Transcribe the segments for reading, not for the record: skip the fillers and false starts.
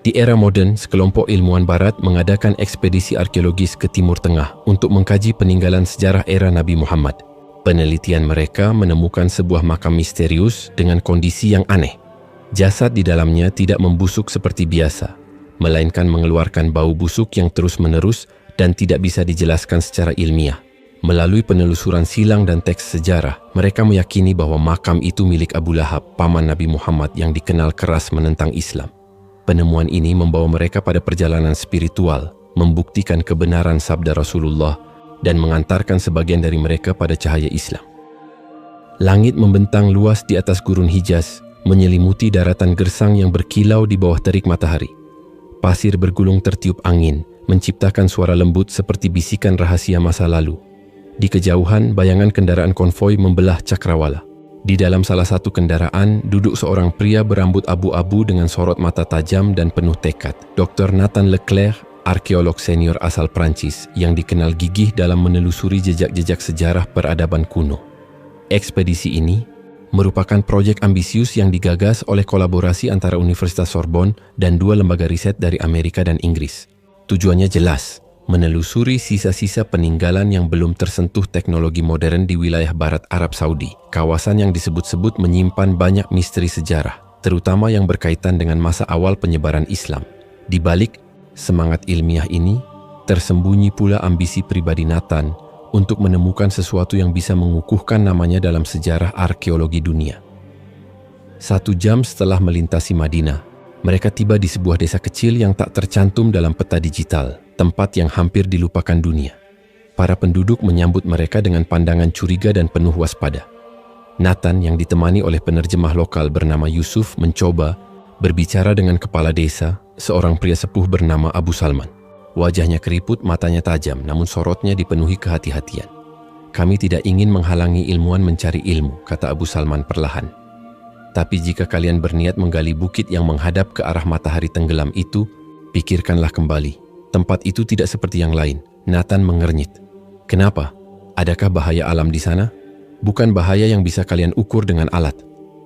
Di era moden, sekelompok ilmuwan barat mengadakan ekspedisi arkeologis ke Timur Tengah untuk mengkaji peninggalan sejarah era Nabi Muhammad. Penelitian mereka menemukan sebuah makam misterius dengan kondisi yang aneh. Jasad di dalamnya tidak membusuk seperti biasa, melainkan mengeluarkan bau busuk yang terus-menerus dan tidak bisa dijelaskan secara ilmiah. Melalui penelusuran silang dan teks sejarah, mereka meyakini bahwa makam itu milik Abu Lahab, paman Nabi Muhammad yang dikenal keras menentang Islam. Penemuan ini membawa mereka pada perjalanan spiritual, membuktikan kebenaran sabda Rasulullah dan mengantarkan sebagian dari mereka pada cahaya Islam. Langit membentang luas di atas gurun Hijaz, menyelimuti daratan gersang yang berkilau di bawah terik matahari. Pasir bergulung tertiup angin, menciptakan suara lembut seperti bisikan rahasia masa lalu. Di kejauhan, bayangan kendaraan konvoi membelah cakrawala. Di dalam salah satu kendaraan, duduk seorang pria berambut abu-abu dengan sorot mata tajam dan penuh tekad. Dr. Nathan Leclerc, arkeolog senior asal Prancis yang dikenal gigih dalam menelusuri jejak-jejak sejarah peradaban kuno. Ekspedisi ini merupakan proyek ambisius yang digagas oleh kolaborasi antara Universitas Sorbonne dan dua lembaga riset dari Amerika dan Inggris. Tujuannya jelas, menelusuri sisa-sisa peninggalan yang belum tersentuh teknologi modern di wilayah barat Arab Saudi, kawasan yang disebut-sebut menyimpan banyak misteri sejarah, terutama yang berkaitan dengan masa awal penyebaran Islam. Di balik semangat ilmiah ini, tersembunyi pula ambisi pribadi Nathan untuk menemukan sesuatu yang bisa mengukuhkan namanya dalam sejarah arkeologi dunia. 1 jam setelah melintasi Madinah, mereka tiba di sebuah desa kecil yang tak tercantum dalam peta digital, tempat yang hampir dilupakan dunia. Para penduduk menyambut mereka dengan pandangan curiga dan penuh waspada. Nathan yang ditemani oleh penerjemah lokal bernama Yusuf mencoba berbicara dengan kepala desa, seorang pria sepuh bernama Abu Salman. Wajahnya keriput, matanya tajam, namun sorotnya dipenuhi kehati-hatian. "Kami tidak ingin menghalangi ilmuwan mencari ilmu," kata Abu Salman perlahan. "Tapi jika kalian berniat menggali bukit yang menghadap ke arah matahari tenggelam itu, pikirkanlah kembali. Tempat itu tidak seperti yang lain." Nathan mengernyit. "Kenapa? Adakah bahaya alam di sana?" "Bukan bahaya yang bisa kalian ukur dengan alat.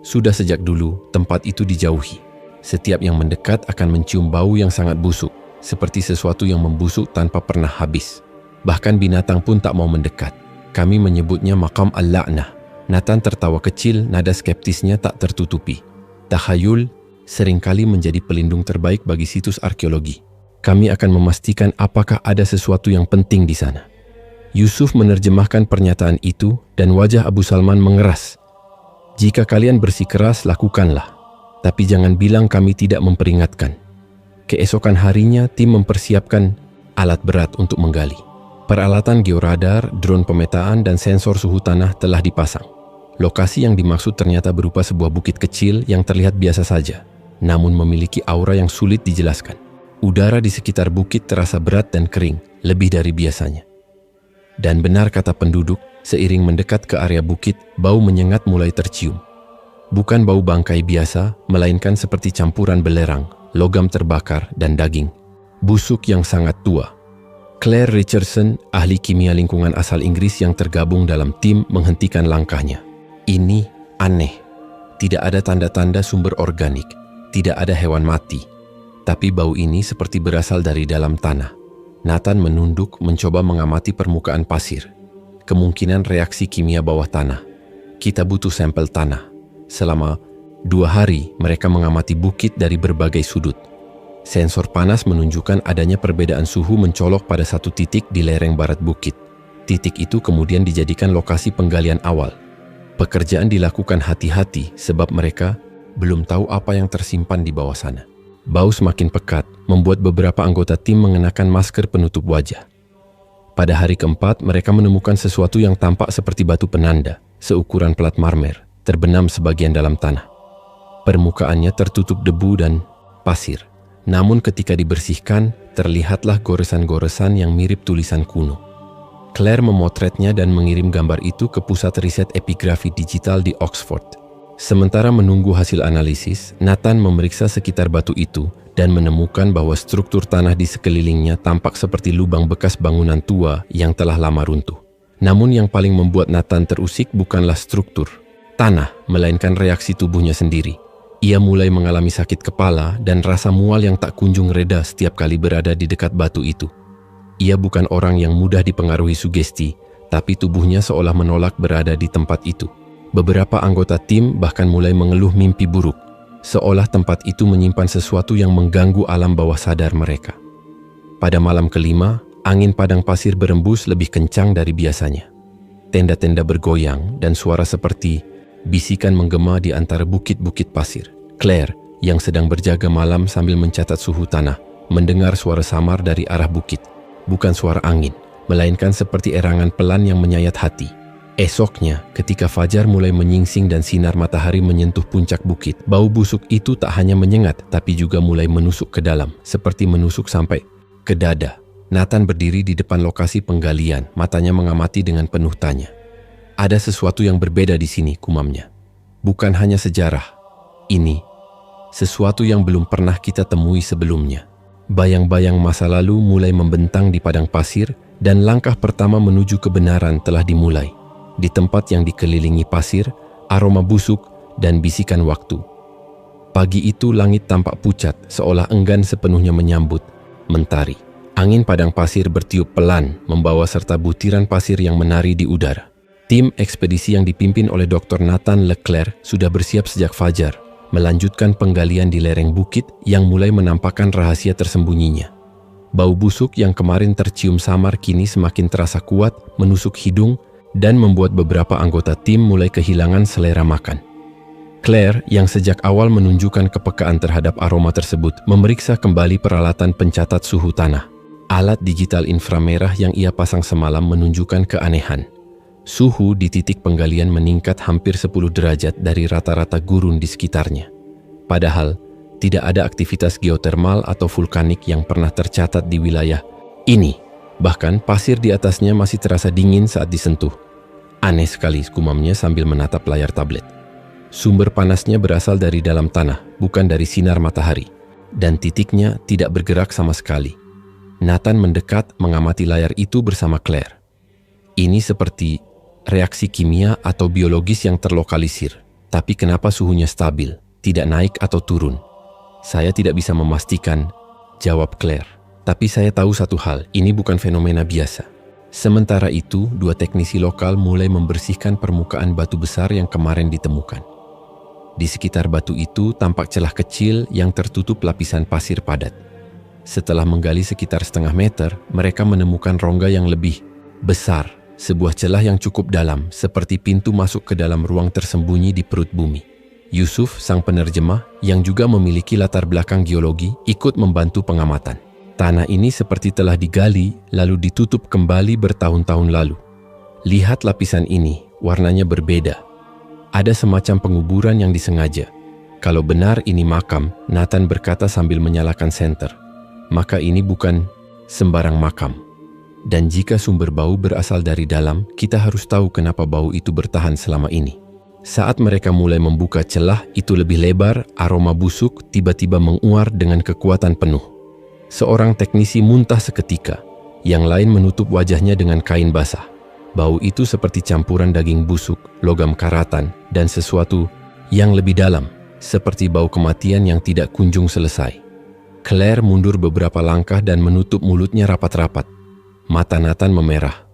Sudah sejak dulu, tempat itu dijauhi. Setiap yang mendekat akan mencium bau yang sangat busuk, seperti sesuatu yang membusuk tanpa pernah habis. Bahkan binatang pun tak mau mendekat. Kami menyebutnya Maqam Al-La'nah." Nathan tertawa kecil, nada skeptisnya tak tertutupi. "Takhayul seringkali menjadi pelindung terbaik bagi situs arkeologi. Kami akan memastikan apakah ada sesuatu yang penting di sana." Yusuf menerjemahkan pernyataan itu dan wajah Abu Salman mengeras. "Jika kalian bersikeras, lakukanlah. Tapi jangan bilang kami tidak memperingatkan." Keesokan harinya, tim mempersiapkan alat berat untuk menggali. Peralatan georadar, drone pemetaan, dan sensor suhu tanah telah dipasang. Lokasi yang dimaksud ternyata berupa sebuah bukit kecil yang terlihat biasa saja, namun memiliki aura yang sulit dijelaskan. Udara di sekitar bukit terasa berat dan kering, lebih dari biasanya. Dan benar kata penduduk, seiring mendekat ke area bukit, bau menyengat mulai tercium. Bukan bau bangkai biasa, melainkan seperti campuran belerang, logam terbakar, dan daging. Busuk yang sangat tua. Claire Richardson, ahli kimia lingkungan asal Inggris yang tergabung dalam tim, menghentikan langkahnya. "Ini aneh. Tidak ada tanda-tanda sumber organik, tidak ada hewan mati. Tapi bau ini seperti berasal dari dalam tanah." Nathan menunduk mencoba mengamati permukaan pasir. Kemungkinan reaksi kimia bawah tanah. "Kita butuh sampel tanah." Selama 2 hari, mereka mengamati bukit dari berbagai sudut. Sensor panas menunjukkan adanya perbedaan suhu mencolok pada satu titik di lereng barat bukit. Titik itu kemudian dijadikan lokasi penggalian awal. Pekerjaan dilakukan hati-hati sebab mereka belum tahu apa yang tersimpan di bawah sana. Bau semakin pekat, membuat beberapa anggota tim mengenakan masker penutup wajah. Pada hari keempat, mereka menemukan sesuatu yang tampak seperti batu penanda, seukuran plat marmer, terbenam sebagian dalam tanah. Permukaannya tertutup debu dan pasir. Namun ketika dibersihkan, terlihatlah goresan-goresan yang mirip tulisan kuno. Claire memotretnya dan mengirim gambar itu ke pusat riset epigrafi digital di Oxford. Sementara menunggu hasil analisis, Nathan memeriksa sekitar batu itu dan menemukan bahwa struktur tanah di sekelilingnya tampak seperti lubang bekas bangunan tua yang telah lama runtuh. Namun yang paling membuat Nathan terusik bukanlah struktur tanah, melainkan reaksi tubuhnya sendiri. Ia mulai mengalami sakit kepala dan rasa mual yang tak kunjung reda setiap kali berada di dekat batu itu. Ia bukan orang yang mudah dipengaruhi sugesti, tapi tubuhnya seolah menolak berada di tempat itu. Beberapa anggota tim bahkan mulai mengeluh mimpi buruk, seolah tempat itu menyimpan sesuatu yang mengganggu alam bawah sadar mereka. Pada malam kelima, angin padang pasir berembus lebih kencang dari biasanya. Tenda-tenda bergoyang dan suara seperti bisikan menggema di antara bukit-bukit pasir. Claire, yang sedang berjaga malam sambil mencatat suhu tanah, mendengar suara samar dari arah bukit. Bukan suara angin, melainkan seperti erangan pelan yang menyayat hati. Esoknya, ketika fajar mulai menyingsing dan sinar matahari menyentuh puncak bukit, bau busuk itu tak hanya menyengat, tapi juga mulai menusuk ke dalam, seperti menusuk sampai ke dada. Nathan berdiri di depan lokasi penggalian, matanya mengamati dengan penuh tanya. Ada sesuatu yang berbeda di sini, kumamnya. Bukan hanya sejarah. Ini, sesuatu yang belum pernah kita temui sebelumnya. Bayang-bayang masa lalu mulai membentang di padang pasir, dan langkah pertama menuju kebenaran telah dimulai. Di tempat yang dikelilingi pasir, aroma busuk, dan bisikan waktu. Pagi itu langit tampak pucat, seolah enggan sepenuhnya menyambut mentari. Angin padang pasir bertiup pelan, membawa serta butiran pasir yang menari di udara. Tim ekspedisi yang dipimpin oleh Dr. Nathan Leclerc sudah bersiap sejak fajar, melanjutkan penggalian di lereng bukit yang mulai menampakkan rahasia tersembunyinya. Bau busuk yang kemarin tercium samar kini semakin terasa kuat, menusuk hidung, dan membuat beberapa anggota tim mulai kehilangan selera makan. Claire, yang sejak awal menunjukkan kepekaan terhadap aroma tersebut, memeriksa kembali peralatan pencatat suhu tanah. Alat digital inframerah yang ia pasang semalam menunjukkan keanehan. Suhu di titik penggalian meningkat hampir 10 derajat dari rata-rata gurun di sekitarnya. Padahal, tidak ada aktivitas geotermal atau vulkanik yang pernah tercatat di wilayah ini. Bahkan pasir di atasnya masih terasa dingin saat disentuh. Aneh sekali, kumamnya sambil menatap layar tablet. Sumber panasnya berasal dari dalam tanah, bukan dari sinar matahari. Dan titiknya tidak bergerak sama sekali. Nathan mendekat mengamati layar itu bersama Claire. Ini seperti reaksi kimia atau biologis yang terlokalisir. Tapi kenapa suhunya stabil, tidak naik atau turun? Saya tidak bisa memastikan, jawab Claire. Tapi saya tahu satu hal, ini bukan fenomena biasa. Sementara itu, 2 teknisi lokal mulai membersihkan permukaan batu besar yang kemarin ditemukan. Di sekitar batu itu tampak celah kecil yang tertutup lapisan pasir padat. Setelah menggali sekitar setengah meter, mereka menemukan rongga yang lebih besar, sebuah celah yang cukup dalam, seperti pintu masuk ke dalam ruang tersembunyi di perut bumi. Yusuf, sang penerjemah, yang juga memiliki latar belakang geologi, ikut membantu pengamatan. Tanah ini seperti telah digali, lalu ditutup kembali bertahun-tahun lalu. Lihat lapisan ini, warnanya berbeda. Ada semacam penguburan yang disengaja. Kalau benar ini makam, Nathan berkata sambil menyalakan senter, maka ini bukan sembarang makam. Dan jika sumber bau berasal dari dalam, kita harus tahu kenapa bau itu bertahan selama ini. Saat mereka mulai membuka celah itu lebih lebar, aroma busuk tiba-tiba menguar dengan kekuatan penuh. Seorang teknisi muntah seketika, yang lain menutup wajahnya dengan kain basah. Bau itu seperti campuran daging busuk, logam karatan, dan sesuatu yang lebih dalam, seperti bau kematian yang tidak kunjung selesai. Claire mundur beberapa langkah dan menutup mulutnya rapat-rapat. Mata Nathan memerah.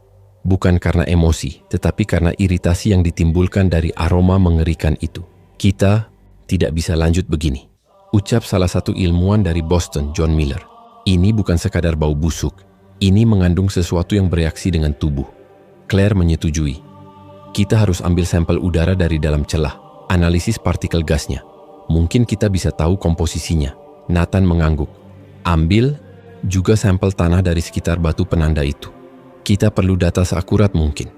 Bukan karena emosi, tetapi karena iritasi yang ditimbulkan dari aroma mengerikan itu. Kita tidak bisa lanjut begini, ucap salah satu ilmuwan dari Boston, John Miller. Ini bukan sekadar bau busuk. Ini mengandung sesuatu yang bereaksi dengan tubuh. Claire menyetujui. Kita harus ambil sampel udara dari dalam celah, analisis partikel gasnya. Mungkin kita bisa tahu komposisinya. Nathan mengangguk. Ambil juga sampel tanah dari sekitar batu penanda itu. Kita perlu data seakurat mungkin.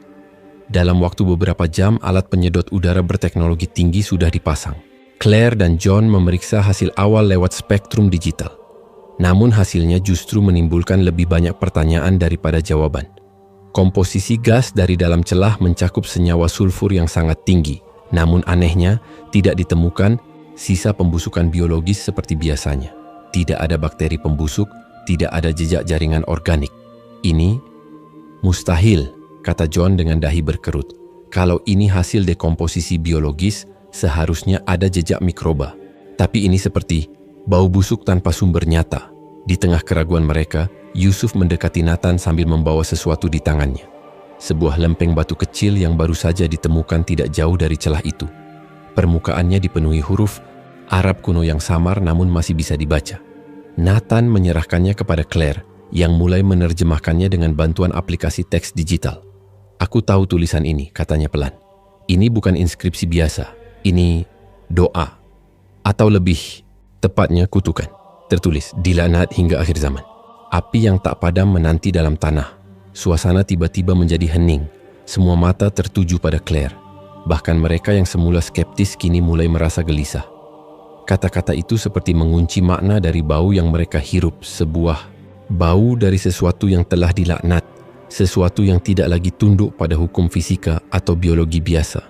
Dalam waktu beberapa jam, alat penyedot udara berteknologi tinggi sudah dipasang. Claire dan John memeriksa hasil awal lewat spektrum digital. Namun hasilnya justru menimbulkan lebih banyak pertanyaan daripada jawaban. Komposisi gas dari dalam celah mencakup senyawa sulfur yang sangat tinggi. Namun anehnya, tidak ditemukan sisa pembusukan biologis seperti biasanya. Tidak ada bakteri pembusuk, tidak ada jejak jaringan organik. Ini mustahil, kata John dengan dahi berkerut. Kalau ini hasil dekomposisi biologis, seharusnya ada jejak mikroba. Tapi ini seperti bau busuk tanpa sumber nyata. Di tengah keraguan mereka, Yusuf mendekati Nathan sambil membawa sesuatu di tangannya. Sebuah lempeng batu kecil yang baru saja ditemukan tidak jauh dari celah itu. Permukaannya dipenuhi huruf Arab kuno yang samar namun masih bisa dibaca. Nathan menyerahkannya kepada Claire yang mulai menerjemahkannya dengan bantuan aplikasi teks digital. "Aku tahu tulisan ini," katanya pelan. "Ini bukan inskripsi biasa. Ini doa. Atau lebih tepatnya kutukan. Tertulis, dilaknat hingga akhir zaman. Api yang tak padam menanti dalam tanah." Suasana tiba-tiba menjadi hening. Semua mata tertuju pada Claire. Bahkan mereka yang semula skeptis kini mulai merasa gelisah. Kata-kata itu seperti mengunci makna dari bau yang mereka hirup, sebuah bau dari sesuatu yang telah dilaknat, sesuatu yang tidak lagi tunduk pada hukum fisika atau biologi biasa.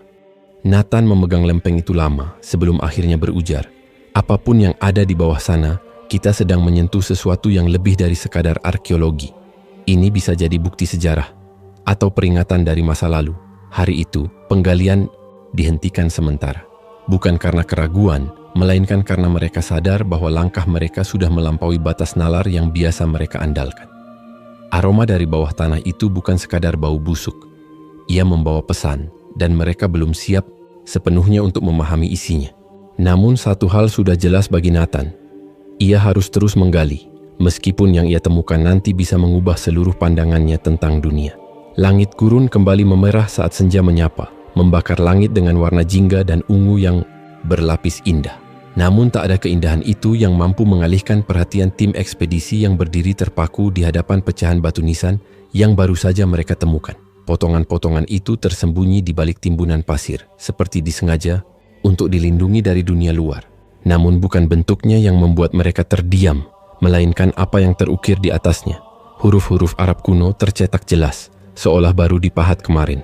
Nathan memegang lempeng itu lama sebelum akhirnya berujar, "Apapun yang ada di bawah sana, kita sedang menyentuh sesuatu yang lebih dari sekadar arkeologi. Ini bisa jadi bukti sejarah atau peringatan dari masa lalu." Hari itu, penggalian dihentikan sementara. Bukan karena keraguan, melainkan karena mereka sadar bahwa langkah mereka sudah melampaui batas nalar yang biasa mereka andalkan. Aroma dari bawah tanah itu bukan sekadar bau busuk. Ia membawa pesan, dan mereka belum siap sepenuhnya untuk memahami isinya. Namun satu hal sudah jelas bagi Nathan. Ia harus terus menggali, meskipun yang ia temukan nanti bisa mengubah seluruh pandangannya tentang dunia. Langit gurun kembali memerah saat senja menyapa, membakar langit dengan warna jingga dan ungu yang berlapis indah. Namun tak ada keindahan itu yang mampu mengalihkan perhatian tim ekspedisi yang berdiri terpaku di hadapan pecahan batu nisan yang baru saja mereka temukan. Potongan-potongan itu tersembunyi di balik timbunan pasir, seperti disengaja untuk dilindungi dari dunia luar. Namun bukan bentuknya yang membuat mereka terdiam, melainkan apa yang terukir di atasnya. Huruf-huruf Arab kuno tercetak jelas, seolah baru dipahat kemarin.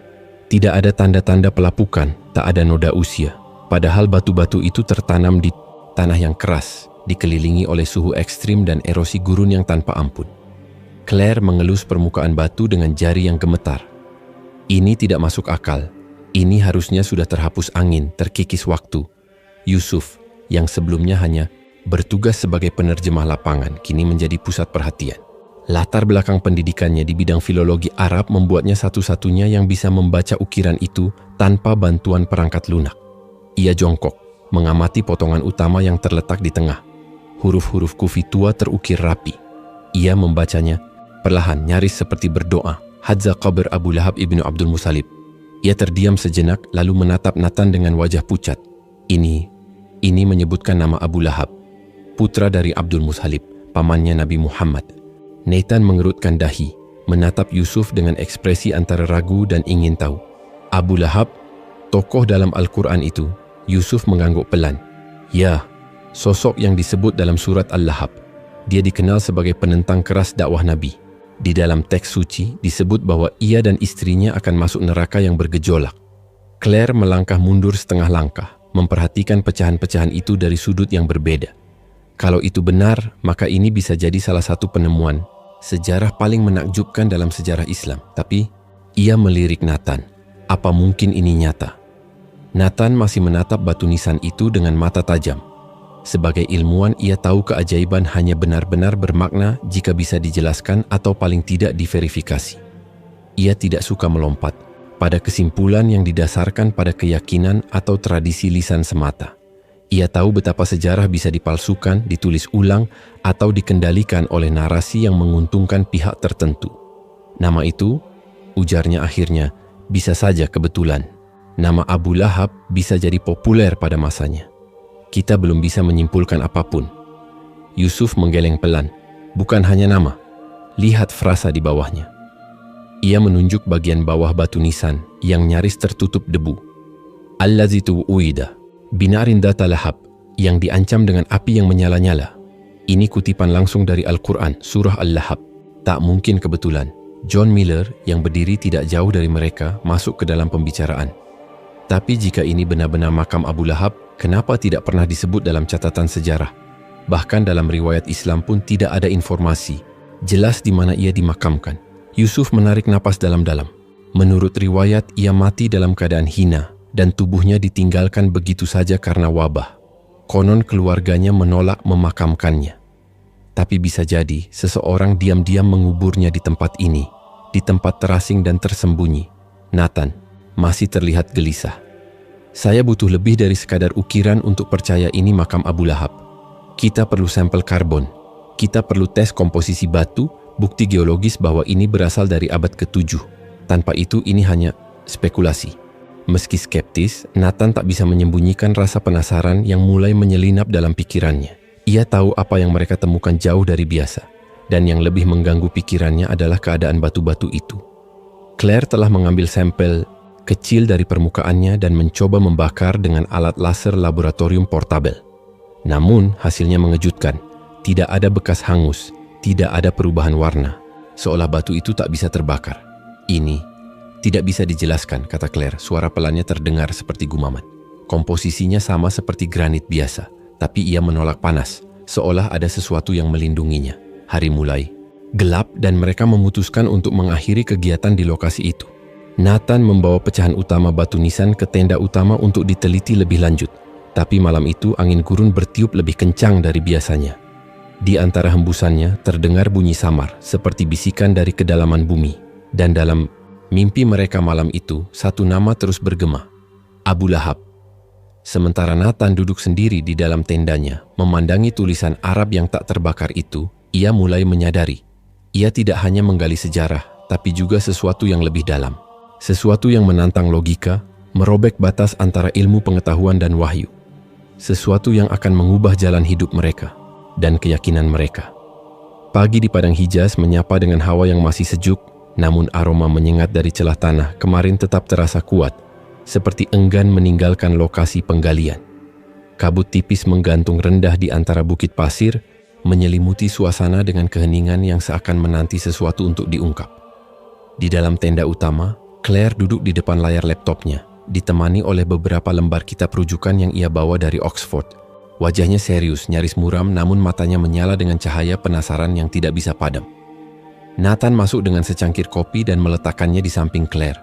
Tidak ada tanda-tanda pelapukan, tak ada noda usia. Padahal batu-batu itu tertanam di tanah yang keras, dikelilingi oleh suhu ekstrim dan erosi gurun yang tanpa ampun. Claire mengelus permukaan batu dengan jari yang gemetar. Ini tidak masuk akal. Ini harusnya sudah terhapus angin, terkikis waktu. Yusuf, yang sebelumnya hanya bertugas sebagai penerjemah lapangan, kini menjadi pusat perhatian. Latar belakang pendidikannya di bidang filologi Arab membuatnya satu-satunya yang bisa membaca ukiran itu tanpa bantuan perangkat lunak. Ia jongkok, mengamati potongan utama yang terletak di tengah. Huruf-huruf kufi tua terukir rapi. Ia membacanya perlahan, nyaris seperti berdoa. Hadza qabr Abu Lahab ibnu Abdul Muthalib. Ia terdiam sejenak lalu menatap Nathan dengan wajah pucat. Ini menyebutkan nama Abu Lahab, putra dari Abdul Muthalib, pamannya Nabi Muhammad. Nathan mengerutkan dahi, menatap Yusuf dengan ekspresi antara ragu dan ingin tahu. Abu Lahab, tokoh dalam Al-Quran itu. Yusuf mengangguk pelan. Ya, sosok yang disebut dalam surat Al-Lahab. Dia dikenal sebagai penentang keras dakwah Nabi. Di dalam teks suci disebut bahwa ia dan istrinya akan masuk neraka yang bergejolak. Claire melangkah mundur setengah langkah, memperhatikan pecahan-pecahan itu dari sudut yang berbeda. Kalau itu benar, maka ini bisa jadi salah satu penemuan sejarah paling menakjubkan dalam sejarah Islam. Tapi ia melirik Nathan. Apa mungkin ini nyata? Nathan masih menatap batu nisan itu dengan mata tajam. Sebagai ilmuwan, ia tahu keajaiban hanya benar-benar bermakna jika bisa dijelaskan atau paling tidak diverifikasi. Ia tidak suka melompat pada kesimpulan yang didasarkan pada keyakinan atau tradisi lisan semata. Ia tahu betapa sejarah bisa dipalsukan, ditulis ulang, atau dikendalikan oleh narasi yang menguntungkan pihak tertentu. Nama itu, ujarnya akhirnya, bisa saja kebetulan. Nama Abu Lahab bisa jadi populer pada masanya. Kita belum bisa menyimpulkan apapun. Yusuf menggeleng pelan. Bukan hanya nama. Lihat frasa di bawahnya. Ia menunjuk bagian bawah batu nisan yang nyaris tertutup debu. Allazi tu'uida, binarin data lahab, yang diancam dengan api yang menyala-nyala. Ini kutipan langsung dari Al-Quran, surah Al-Lahab. Tak mungkin kebetulan. John Miller yang berdiri tidak jauh dari mereka masuk ke dalam pembicaraan. Tapi jika ini benar-benar makam Abu Lahab, kenapa tidak pernah disebut dalam catatan sejarah? Bahkan dalam riwayat Islam pun tidak ada informasi jelas di mana ia dimakamkan. Yusuf menarik napas dalam-dalam. Menurut riwayat, ia mati dalam keadaan hina dan tubuhnya ditinggalkan begitu saja karena wabah. Konon keluarganya menolak memakamkannya. Tapi bisa jadi seseorang diam-diam menguburnya di tempat ini, di tempat terasing dan tersembunyi. Nathan masih terlihat gelisah. Saya butuh lebih dari sekadar ukiran untuk percaya ini makam Abu Lahab. Kita perlu sampel karbon. Kita perlu tes komposisi batu, bukti geologis bahwa ini berasal dari abad ke-7. Tanpa itu ini hanya spekulasi. Meski skeptis, Nathan tak bisa menyembunyikan rasa penasaran yang mulai menyelinap dalam pikirannya. Ia tahu apa yang mereka temukan jauh dari biasa, dan yang lebih mengganggu pikirannya adalah keadaan batu-batu itu. Claire telah mengambil sampel kecil dari permukaannya dan mencoba membakar dengan alat laser laboratorium portabel. Namun, hasilnya mengejutkan. Tidak ada bekas hangus, tidak ada perubahan warna, seolah batu itu tak bisa terbakar. Ini tidak bisa dijelaskan, kata Claire. Suara pelannya terdengar seperti gumaman. Komposisinya sama seperti granit biasa, tapi ia menolak panas, seolah ada sesuatu yang melindunginya. Hari mulai gelap dan mereka memutuskan untuk mengakhiri kegiatan di lokasi itu. Nathan membawa pecahan utama batu nisan ke tenda utama untuk diteliti lebih lanjut. Tapi malam itu angin gurun bertiup lebih kencang dari biasanya. Di antara hembusannya terdengar bunyi samar seperti bisikan dari kedalaman bumi. Dan dalam mimpi mereka malam itu, satu nama terus bergema. Abu Lahab. Sementara Nathan duduk sendiri di dalam tendanya, memandangi tulisan Arab yang tak terbakar itu, ia mulai menyadari. Ia tidak hanya menggali sejarah, tapi juga sesuatu yang lebih dalam. Sesuatu yang menantang logika, merobek batas antara ilmu pengetahuan dan wahyu. Sesuatu yang akan mengubah jalan hidup mereka dan keyakinan mereka. Pagi di padang Hijaz menyapa dengan hawa yang masih sejuk, namun aroma menyengat dari celah tanah kemarin tetap terasa kuat, seperti enggan meninggalkan lokasi penggalian. Kabut tipis menggantung rendah di antara bukit pasir, menyelimuti suasana dengan keheningan yang seakan menanti sesuatu untuk diungkap. Di dalam tenda utama, Claire duduk di depan layar laptopnya, ditemani oleh beberapa lembar kitab rujukan yang ia bawa dari Oxford. Wajahnya serius, nyaris muram, namun matanya menyala dengan cahaya penasaran yang tidak bisa padam. Nathan masuk dengan secangkir kopi dan meletakkannya di samping Claire.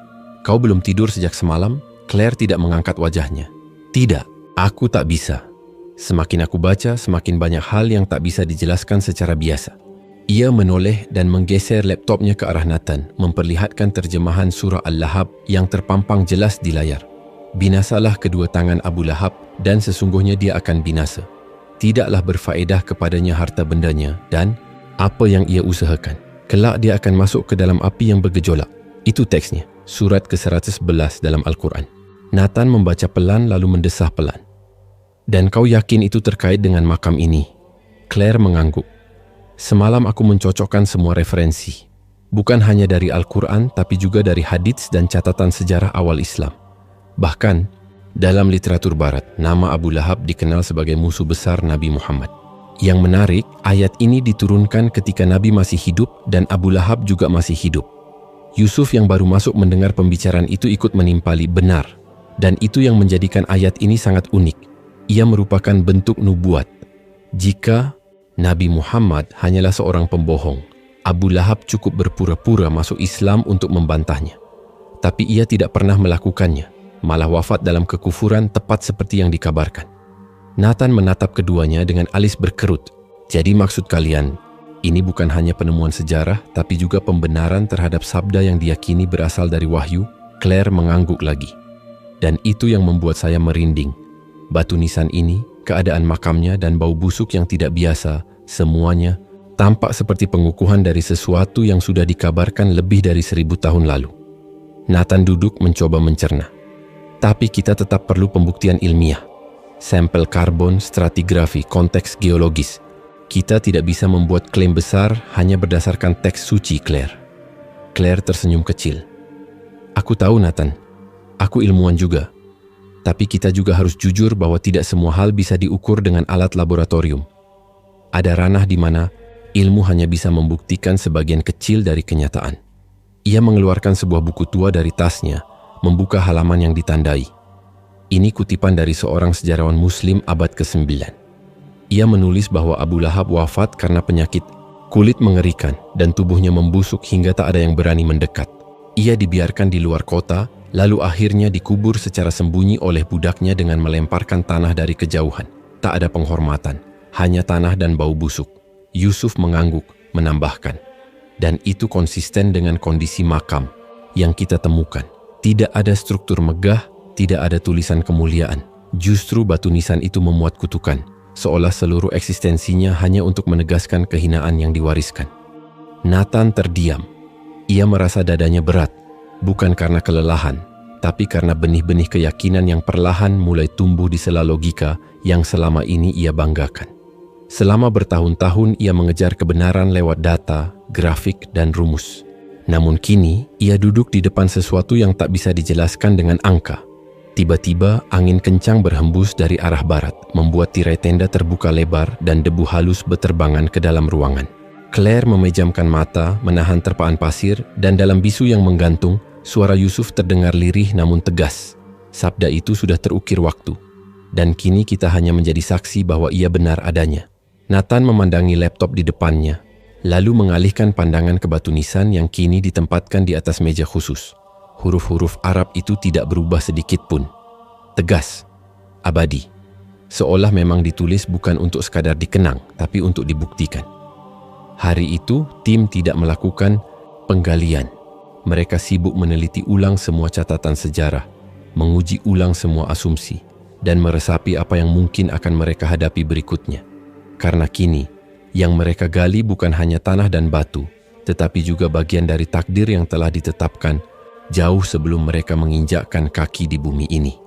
Kau belum tidur sejak semalam? Claire tidak mengangkat wajahnya. Tidak, aku tak bisa. Semakin aku baca, semakin banyak hal yang tak bisa dijelaskan secara biasa. Ia menoleh dan menggeser laptopnya ke arah Nathan, memperlihatkan terjemahan surah Al-Lahab yang terpampang jelas di layar. Binasalah kedua tangan Abu Lahab dan sesungguhnya dia akan binasa. Tidaklah berfaedah kepadanya harta bendanya dan apa yang ia usahakan. Kelak dia akan masuk ke dalam api yang bergejolak. Itu teksnya, surat ke-111 dalam Al-Quran. Nathan membaca pelan lalu mendesah pelan. Dan kau yakin itu terkait dengan makam ini? Claire mengangguk. Semalam aku mencocokkan semua referensi. Bukan hanya dari Al-Quran tapi juga dari hadits dan catatan sejarah awal Islam. Bahkan, dalam literatur barat, nama Abu Lahab dikenal sebagai musuh besar Nabi Muhammad. Yang menarik, ayat ini diturunkan ketika Nabi masih hidup dan Abu Lahab juga masih hidup. Yusuf yang baru masuk mendengar pembicaraan itu ikut menimpali benar. Dan itu yang menjadikan ayat ini sangat unik. Ia merupakan bentuk nubuat. Jika Nabi Muhammad hanyalah seorang pembohong, Abu Lahab cukup berpura-pura masuk Islam untuk membantahnya. Tapi ia tidak pernah melakukannya. Malah wafat dalam kekufuran tepat seperti yang dikabarkan. Nathan menatap keduanya dengan alis berkerut. Jadi maksud kalian, ini bukan hanya penemuan sejarah, tapi juga pembenaran terhadap sabda yang diyakini berasal dari wahyu? Claire mengangguk lagi. Dan itu yang membuat saya merinding. Batu nisan ini, keadaan makamnya dan bau busuk yang tidak biasa, semuanya tampak seperti pengukuhan dari sesuatu yang sudah dikabarkan lebih dari 1000 tahun lalu. Nathan duduk mencoba mencerna. Tapi kita tetap perlu pembuktian ilmiah. Sampel karbon, stratigrafi, konteks geologis. Kita tidak bisa membuat klaim besar hanya berdasarkan teks suci, Claire. Claire tersenyum kecil. Aku tahu, Nathan. Aku ilmuwan juga. Tapi kita juga harus jujur bahwa tidak semua hal bisa diukur dengan alat laboratorium. Ada ranah di mana ilmu hanya bisa membuktikan sebagian kecil dari kenyataan. Ia mengeluarkan sebuah buku tua dari tasnya, membuka halaman yang ditandai. Ini kutipan dari seorang sejarawan Muslim abad ke-9. Ia menulis bahwa Abu Lahab wafat karena penyakit kulit mengerikan dan tubuhnya membusuk hingga tak ada yang berani mendekat. Ia dibiarkan di luar kota, lalu akhirnya dikubur secara sembunyi oleh budaknya dengan melemparkan tanah dari kejauhan. Tak ada penghormatan, hanya tanah dan bau busuk. Yusuf mengangguk, menambahkan. Dan itu konsisten dengan kondisi makam yang kita temukan. Tidak ada struktur megah, tidak ada tulisan kemuliaan. Justru batu nisan itu memuat kutukan, seolah seluruh eksistensinya hanya untuk menegaskan kehinaan yang diwariskan. Nathan terdiam. Ia merasa dadanya berat, bukan karena kelelahan, tapi karena benih-benih keyakinan yang perlahan mulai tumbuh di sela logika yang selama ini ia banggakan. Selama bertahun-tahun ia mengejar kebenaran lewat data, grafik, dan rumus. Namun kini ia duduk di depan sesuatu yang tak bisa dijelaskan dengan angka. Tiba-tiba angin kencang berhembus dari arah barat, membuat tirai tenda terbuka lebar dan debu halus berterbangan ke dalam ruangan. Claire memejamkan mata, menahan terpaan pasir, dan dalam bisu yang menggantung, suara Yusuf terdengar lirih namun tegas. Sabda itu sudah terukir waktu, dan kini kita hanya menjadi saksi bahwa ia benar adanya. Nathan memandangi laptop di depannya, lalu mengalihkan pandangan ke batu nisan yang kini ditempatkan di atas meja khusus. Huruf-huruf Arab itu tidak berubah sedikit pun. Tegas, abadi. Seolah memang ditulis bukan untuk sekadar dikenang, tapi untuk dibuktikan. Hari itu, tim tidak melakukan penggalian. Mereka sibuk meneliti ulang semua catatan sejarah, menguji ulang semua asumsi, dan meresapi apa yang mungkin akan mereka hadapi berikutnya. Karena kini, yang mereka gali bukan hanya tanah dan batu, tetapi juga bagian dari takdir yang telah ditetapkan jauh sebelum mereka menginjakkan kaki di bumi ini.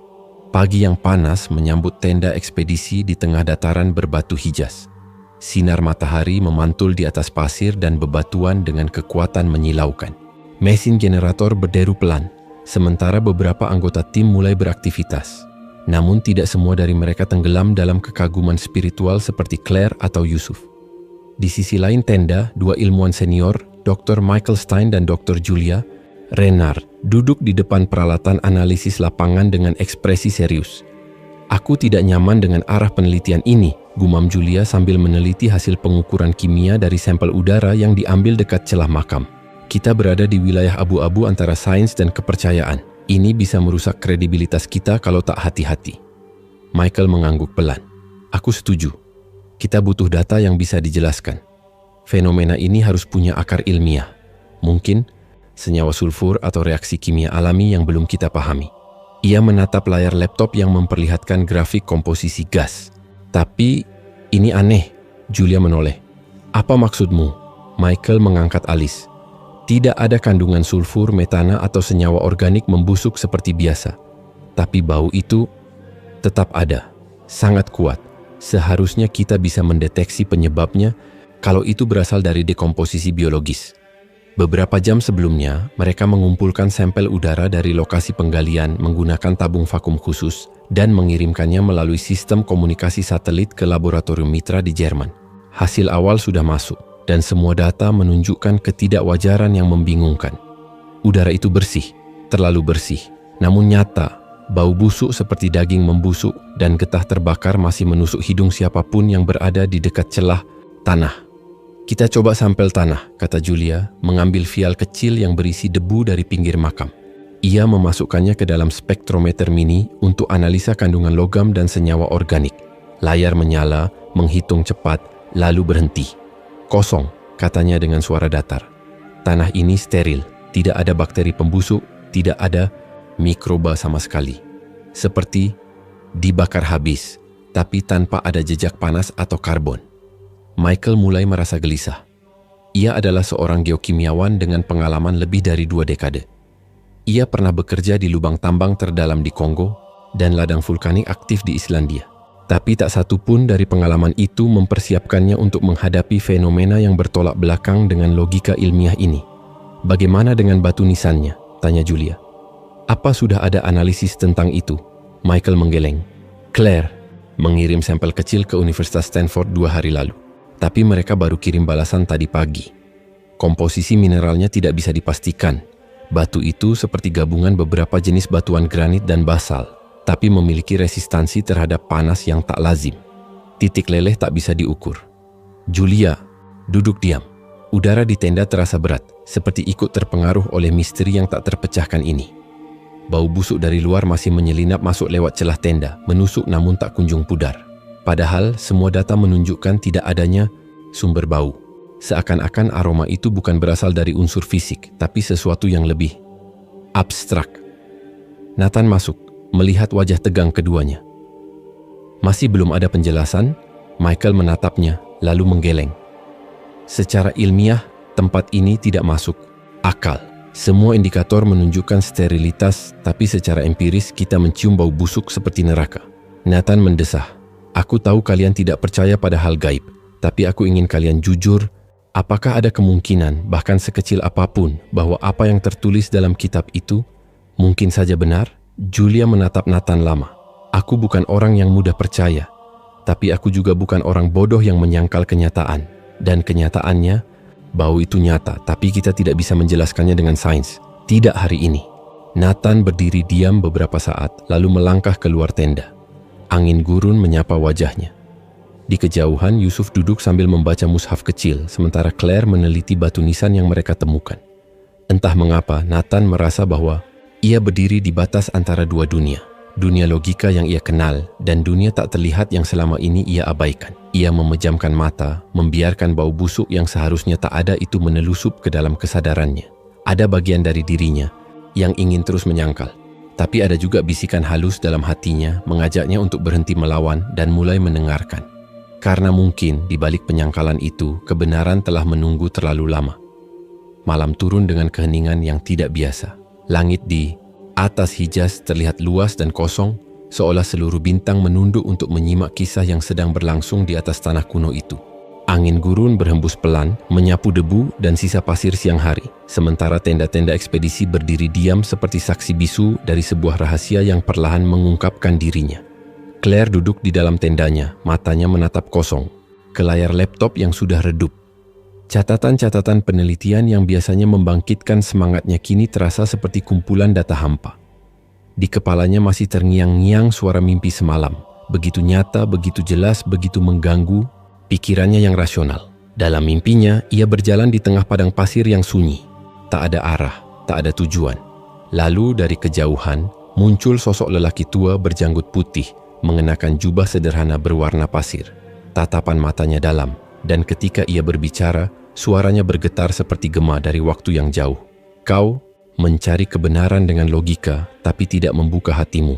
Pagi yang panas menyambut tenda ekspedisi di tengah dataran berbatu Hijaz. Sinar matahari memantul di atas pasir dan bebatuan dengan kekuatan menyilaukan. Mesin generator berderu pelan, sementara beberapa anggota tim mulai beraktivitas. Namun tidak semua dari mereka tenggelam dalam kekaguman spiritual seperti Claire atau Yusuf. Di sisi lain tenda, dua ilmuwan senior, Dr. Michael Stein dan Dr. Julia Renard, duduk di depan peralatan analisis lapangan dengan ekspresi serius. Aku tidak nyaman dengan arah penelitian ini, gumam Julia sambil meneliti hasil pengukuran kimia dari sampel udara yang diambil dekat celah makam. Kita berada di wilayah abu-abu antara sains dan kepercayaan. Ini bisa merusak kredibilitas kita kalau tak hati-hati. Michael mengangguk pelan. Aku setuju. Kita butuh data yang bisa dijelaskan. Fenomena ini harus punya akar ilmiah. Mungkin senyawa sulfur atau reaksi kimia alami yang belum kita pahami. Ia menatap layar laptop yang memperlihatkan grafik komposisi gas. Tapi ini aneh, Julia menoleh. Apa maksudmu? Michael mengangkat alis. Tidak ada kandungan sulfur, metana atau senyawa organik membusuk seperti biasa. Tapi bau itu tetap ada, sangat kuat. Seharusnya kita bisa mendeteksi penyebabnya kalau itu berasal dari dekomposisi biologis. Beberapa jam sebelumnya, mereka mengumpulkan sampel udara dari lokasi penggalian menggunakan tabung vakum khusus dan mengirimkannya melalui sistem komunikasi satelit ke laboratorium mitra di Jerman. Hasil awal sudah masuk, dan semua data menunjukkan ketidakwajaran yang membingungkan. Udara itu bersih, terlalu bersih, namun nyata, bau busuk seperti daging membusuk dan getah terbakar masih menusuk hidung siapapun yang berada di dekat celah tanah. Kita coba sampel tanah, kata Julia, mengambil vial kecil yang berisi debu dari pinggir makam. Ia memasukkannya ke dalam spektrometer mini untuk analisa kandungan logam dan senyawa organik. Layar menyala, menghitung cepat, lalu berhenti. Kosong, katanya dengan suara datar. Tanah ini steril, tidak ada bakteri pembusuk, tidak ada mikroba sama sekali. Seperti dibakar habis, tapi tanpa ada jejak panas atau karbon. Michael mulai merasa gelisah. Ia adalah seorang geokimiawan dengan pengalaman lebih dari 2 dekade. Ia pernah bekerja di lubang tambang terdalam di Kongo dan ladang vulkanik aktif di Islandia. Tapi tak satu pun dari pengalaman itu mempersiapkannya untuk menghadapi fenomena yang bertolak belakang dengan logika ilmiah ini. Bagaimana dengan batu nisannya? Tanya Julia. Apa sudah ada analisis tentang itu? Michael menggeleng. Claire mengirim sampel kecil ke Universitas Stanford 2 hari lalu. Tapi mereka baru kirim balasan tadi pagi. Komposisi mineralnya tidak bisa dipastikan. Batu itu seperti gabungan beberapa jenis batuan granit dan basal, tapi memiliki resistansi terhadap panas yang tak lazim. Titik leleh tak bisa diukur. Julia duduk diam. Udara di tenda terasa berat, seperti ikut terpengaruh oleh misteri yang tak terpecahkan ini. Bau busuk dari luar masih menyelinap masuk lewat celah tenda, menusuk namun tak kunjung pudar. Padahal semua data menunjukkan tidak adanya sumber bau. Seakan-akan aroma itu bukan berasal dari unsur fisik, tapi sesuatu yang lebih abstrak. Nathan masuk, melihat wajah tegang keduanya. Masih belum ada penjelasan, Michael menatapnya, lalu menggeleng. Secara ilmiah, tempat ini tidak masuk akal. Semua indikator menunjukkan sterilitas, tapi secara empiris kita mencium bau busuk seperti neraka. Nathan mendesah. Aku tahu kalian tidak percaya pada hal gaib, tapi aku ingin kalian jujur. Apakah ada kemungkinan, bahkan sekecil apapun, bahwa apa yang tertulis dalam kitab itu mungkin saja benar? Julia menatap Nathan lama. Aku bukan orang yang mudah percaya, tapi aku juga bukan orang bodoh yang menyangkal kenyataan. Dan kenyataannya, bau itu nyata, tapi kita tidak bisa menjelaskannya dengan sains. Tidak hari ini. Nathan berdiri diam beberapa saat, lalu melangkah keluar tenda. Angin gurun menyapa wajahnya. Di kejauhan, Yusuf duduk sambil membaca mushaf kecil, sementara Claire meneliti batu nisan yang mereka temukan. Entah mengapa, Nathan merasa bahwa ia berdiri di batas antara dua dunia. Dunia logika yang ia kenal, dan dunia tak terlihat yang selama ini ia abaikan. Ia memejamkan mata, membiarkan bau busuk yang seharusnya tak ada itu menelusup ke dalam kesadarannya. Ada bagian dari dirinya yang ingin terus menyangkal. Tapi ada juga bisikan halus dalam hatinya, mengajaknya untuk berhenti melawan dan mulai mendengarkan. Karena mungkin di balik penyangkalan itu, kebenaran telah menunggu terlalu lama. Malam turun dengan keheningan yang tidak biasa. Langit di atas Hijaz terlihat luas dan kosong, seolah seluruh bintang menunduk untuk menyimak kisah yang sedang berlangsung di atas tanah kuno itu. Angin gurun berhembus pelan, menyapu debu dan sisa pasir siang hari, sementara tenda-tenda ekspedisi berdiri diam seperti saksi bisu dari sebuah rahasia yang perlahan mengungkapkan dirinya. Claire duduk di dalam tendanya, matanya menatap kosong, ke layar laptop yang sudah redup. Catatan-catatan penelitian yang biasanya membangkitkan semangatnya kini terasa seperti kumpulan data hampa. Di kepalanya masih terngiang-ngiang suara mimpi semalam, begitu nyata, begitu jelas, begitu mengganggu pikirannya yang rasional. Dalam mimpinya, ia berjalan di tengah padang pasir yang sunyi. Tak ada arah, tak ada tujuan. Lalu dari kejauhan, muncul sosok lelaki tua berjanggut putih, mengenakan jubah sederhana berwarna pasir. Tatapan matanya dalam, dan ketika ia berbicara, suaranya bergetar seperti gema dari waktu yang jauh. Kau mencari kebenaran dengan logika, tapi tidak membuka hatimu.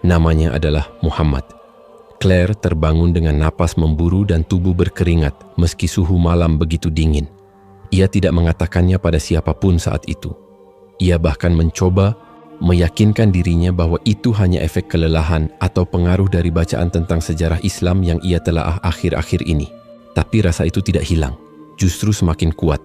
Namanya adalah Muhammad. Claire terbangun dengan napas memburu dan tubuh berkeringat, meski suhu malam begitu dingin. Ia tidak mengatakannya pada siapapun saat itu. Ia bahkan mencoba meyakinkan dirinya bahwa itu hanya efek kelelahan atau pengaruh dari bacaan tentang sejarah Islam yang ia telaah akhir-akhir ini. Tapi rasa itu tidak hilang, justru semakin kuat.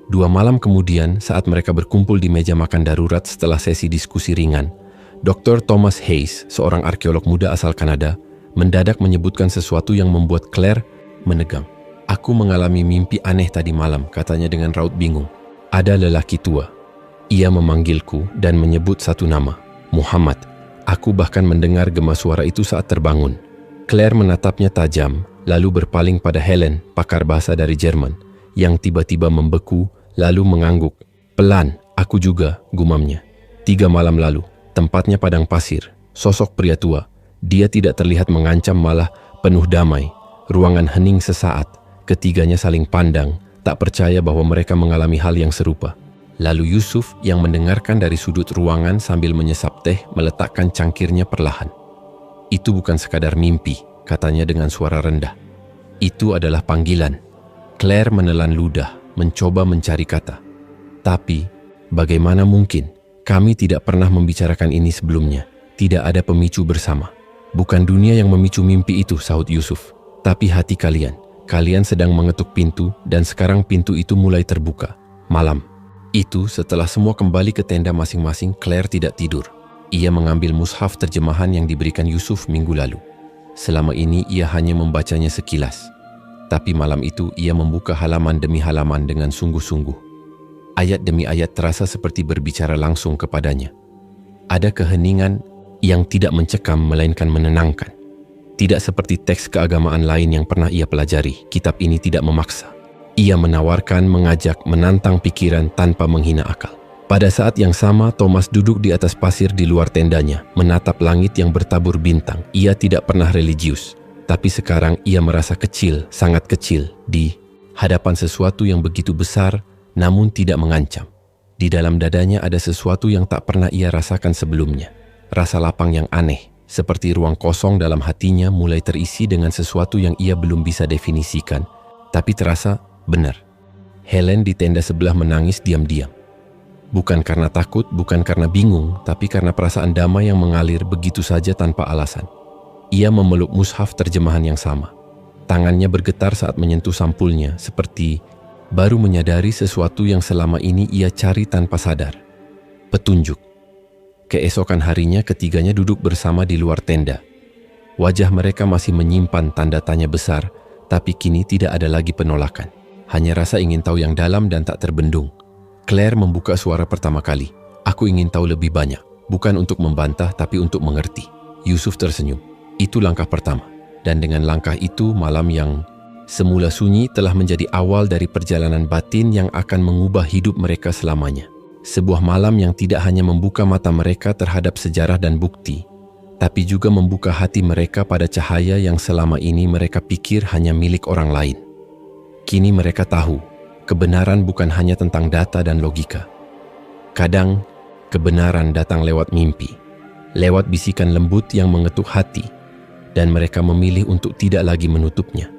2 malam kemudian, saat mereka berkumpul di meja makan darurat setelah sesi diskusi ringan, Dr. Thomas Hayes, seorang arkeolog muda asal Kanada, mendadak menyebutkan sesuatu yang membuat Claire menegang. Aku mengalami mimpi aneh tadi malam, katanya dengan raut bingung. Ada lelaki tua. Ia memanggilku dan menyebut satu nama, Muhammad. Aku bahkan mendengar gema suara itu saat terbangun. Claire menatapnya tajam, lalu berpaling pada Helen, pakar bahasa dari Jerman, yang tiba-tiba membeku, lalu mengangguk. Pelan, aku juga, gumamnya. 3 malam lalu, tempatnya padang pasir, sosok pria tua. Dia tidak terlihat mengancam, malah penuh damai. Ruangan hening sesaat, ketiganya saling pandang, tak percaya bahwa mereka mengalami hal yang serupa. Lalu Yusuf yang mendengarkan dari sudut ruangan sambil menyesap teh meletakkan cangkirnya perlahan. Itu bukan sekadar mimpi, katanya dengan suara rendah. Itu adalah panggilan. Claire menelan ludah, mencoba mencari kata. Tapi, bagaimana mungkin? Kami tidak pernah membicarakan ini sebelumnya. Tidak ada pemicu bersama. Bukan dunia yang memicu mimpi itu, sahut Yusuf. Tapi hati kalian. Kalian sedang mengetuk pintu dan sekarang pintu itu mulai terbuka. Malam. Itu setelah semua kembali ke tenda masing-masing, Claire tidak tidur. Ia mengambil mushaf terjemahan yang diberikan Yusuf minggu lalu. Selama ini ia hanya membacanya sekilas. Tapi malam itu ia membuka halaman demi halaman dengan sungguh-sungguh. Ayat demi ayat terasa seperti berbicara langsung kepadanya. Ada keheningan yang tidak mencekam melainkan menenangkan. Tidak seperti teks keagamaan lain yang pernah ia pelajari, kitab ini tidak memaksa. Ia menawarkan, mengajak, menantang pikiran tanpa menghina akal. Pada saat yang sama, Thomas duduk di atas pasir di luar tendanya, menatap langit yang bertabur bintang. Ia tidak pernah religius, Tapi sekarang ia merasa kecil, sangat kecil, di hadapan sesuatu yang begitu besar namun tidak mengancam. Di dalam dadanya ada sesuatu yang tak pernah ia rasakan sebelumnya. Rasa lapang yang aneh, seperti ruang kosong dalam hatinya mulai terisi dengan sesuatu yang ia belum bisa definisikan, tapi terasa benar. Helen di tenda sebelah menangis diam-diam. Bukan karena takut, bukan karena bingung, tapi karena perasaan damai yang mengalir begitu saja tanpa alasan. Ia memeluk mushaf terjemahan yang sama. Tangannya bergetar saat menyentuh sampulnya, seperti baru menyadari sesuatu yang selama ini ia cari tanpa sadar. Petunjuk. Keesokan harinya ketiganya duduk bersama di luar tenda. Wajah mereka masih menyimpan tanda tanya besar, tapi kini tidak ada lagi penolakan. Hanya rasa ingin tahu yang dalam dan tak terbendung. Claire membuka suara pertama kali. Aku ingin tahu lebih banyak, bukan untuk membantah tapi untuk mengerti. Yusuf tersenyum. Itu langkah pertama. Dan dengan langkah itu, malam yang semula sunyi telah menjadi awal dari perjalanan batin yang akan mengubah hidup mereka selamanya. Sebuah malam yang tidak hanya membuka mata mereka terhadap sejarah dan bukti, tapi juga membuka hati mereka pada cahaya yang selama ini mereka pikir hanya milik orang lain. Kini mereka tahu, kebenaran bukan hanya tentang data dan logika. Kadang, kebenaran datang lewat mimpi, lewat bisikan lembut yang mengetuk hati, dan mereka memilih untuk tidak lagi menutupnya.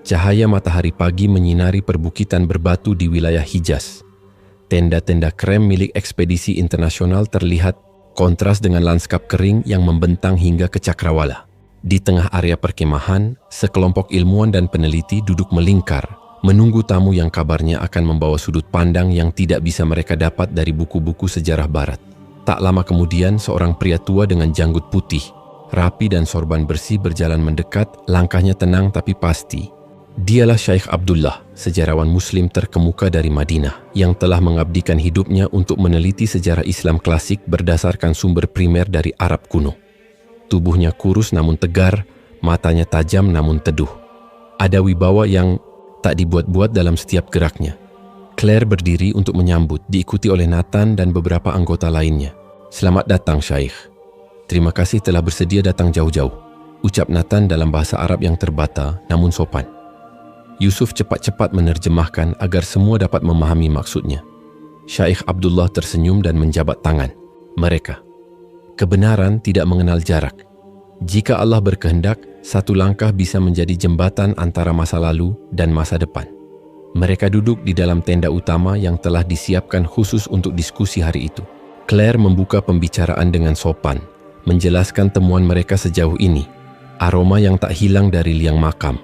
Cahaya matahari pagi menyinari perbukitan berbatu di wilayah Hijaz. Tenda-tenda krem milik ekspedisi internasional terlihat kontras dengan lanskap kering yang membentang hingga ke cakrawala. Di tengah area perkemahan, sekelompok ilmuwan dan peneliti duduk melingkar, menunggu tamu yang kabarnya akan membawa sudut pandang yang tidak bisa mereka dapat dari buku-buku sejarah barat. Tak lama kemudian, seorang pria tua dengan janggut putih, rapi dan sorban bersih berjalan mendekat, langkahnya tenang tapi pasti. Dialah Syekh Abdullah, sejarawan Muslim terkemuka dari Madinah, yang telah mengabdikan hidupnya untuk meneliti sejarah Islam klasik berdasarkan sumber primer dari Arab kuno. Tubuhnya kurus namun tegar, matanya tajam namun teduh. Ada wibawa yang tak dibuat-buat dalam setiap geraknya. Claire berdiri untuk menyambut, diikuti oleh Nathan dan beberapa anggota lainnya. "Selamat datang, Syekh. Terima kasih telah bersedia datang jauh-jauh," ucap Nathan dalam bahasa Arab yang terbata namun sopan. Yusuf cepat-cepat menerjemahkan agar semua dapat memahami maksudnya. Syekh Abdullah tersenyum dan menjabat tangan. Mereka. Kebenaran tidak mengenal jarak. Jika Allah berkehendak, satu langkah bisa menjadi jembatan antara masa lalu dan masa depan. Mereka duduk di dalam tenda utama yang telah disiapkan khusus untuk diskusi hari itu. Claire membuka pembicaraan dengan sopan, menjelaskan temuan mereka sejauh ini. Aroma yang tak hilang dari liang makam,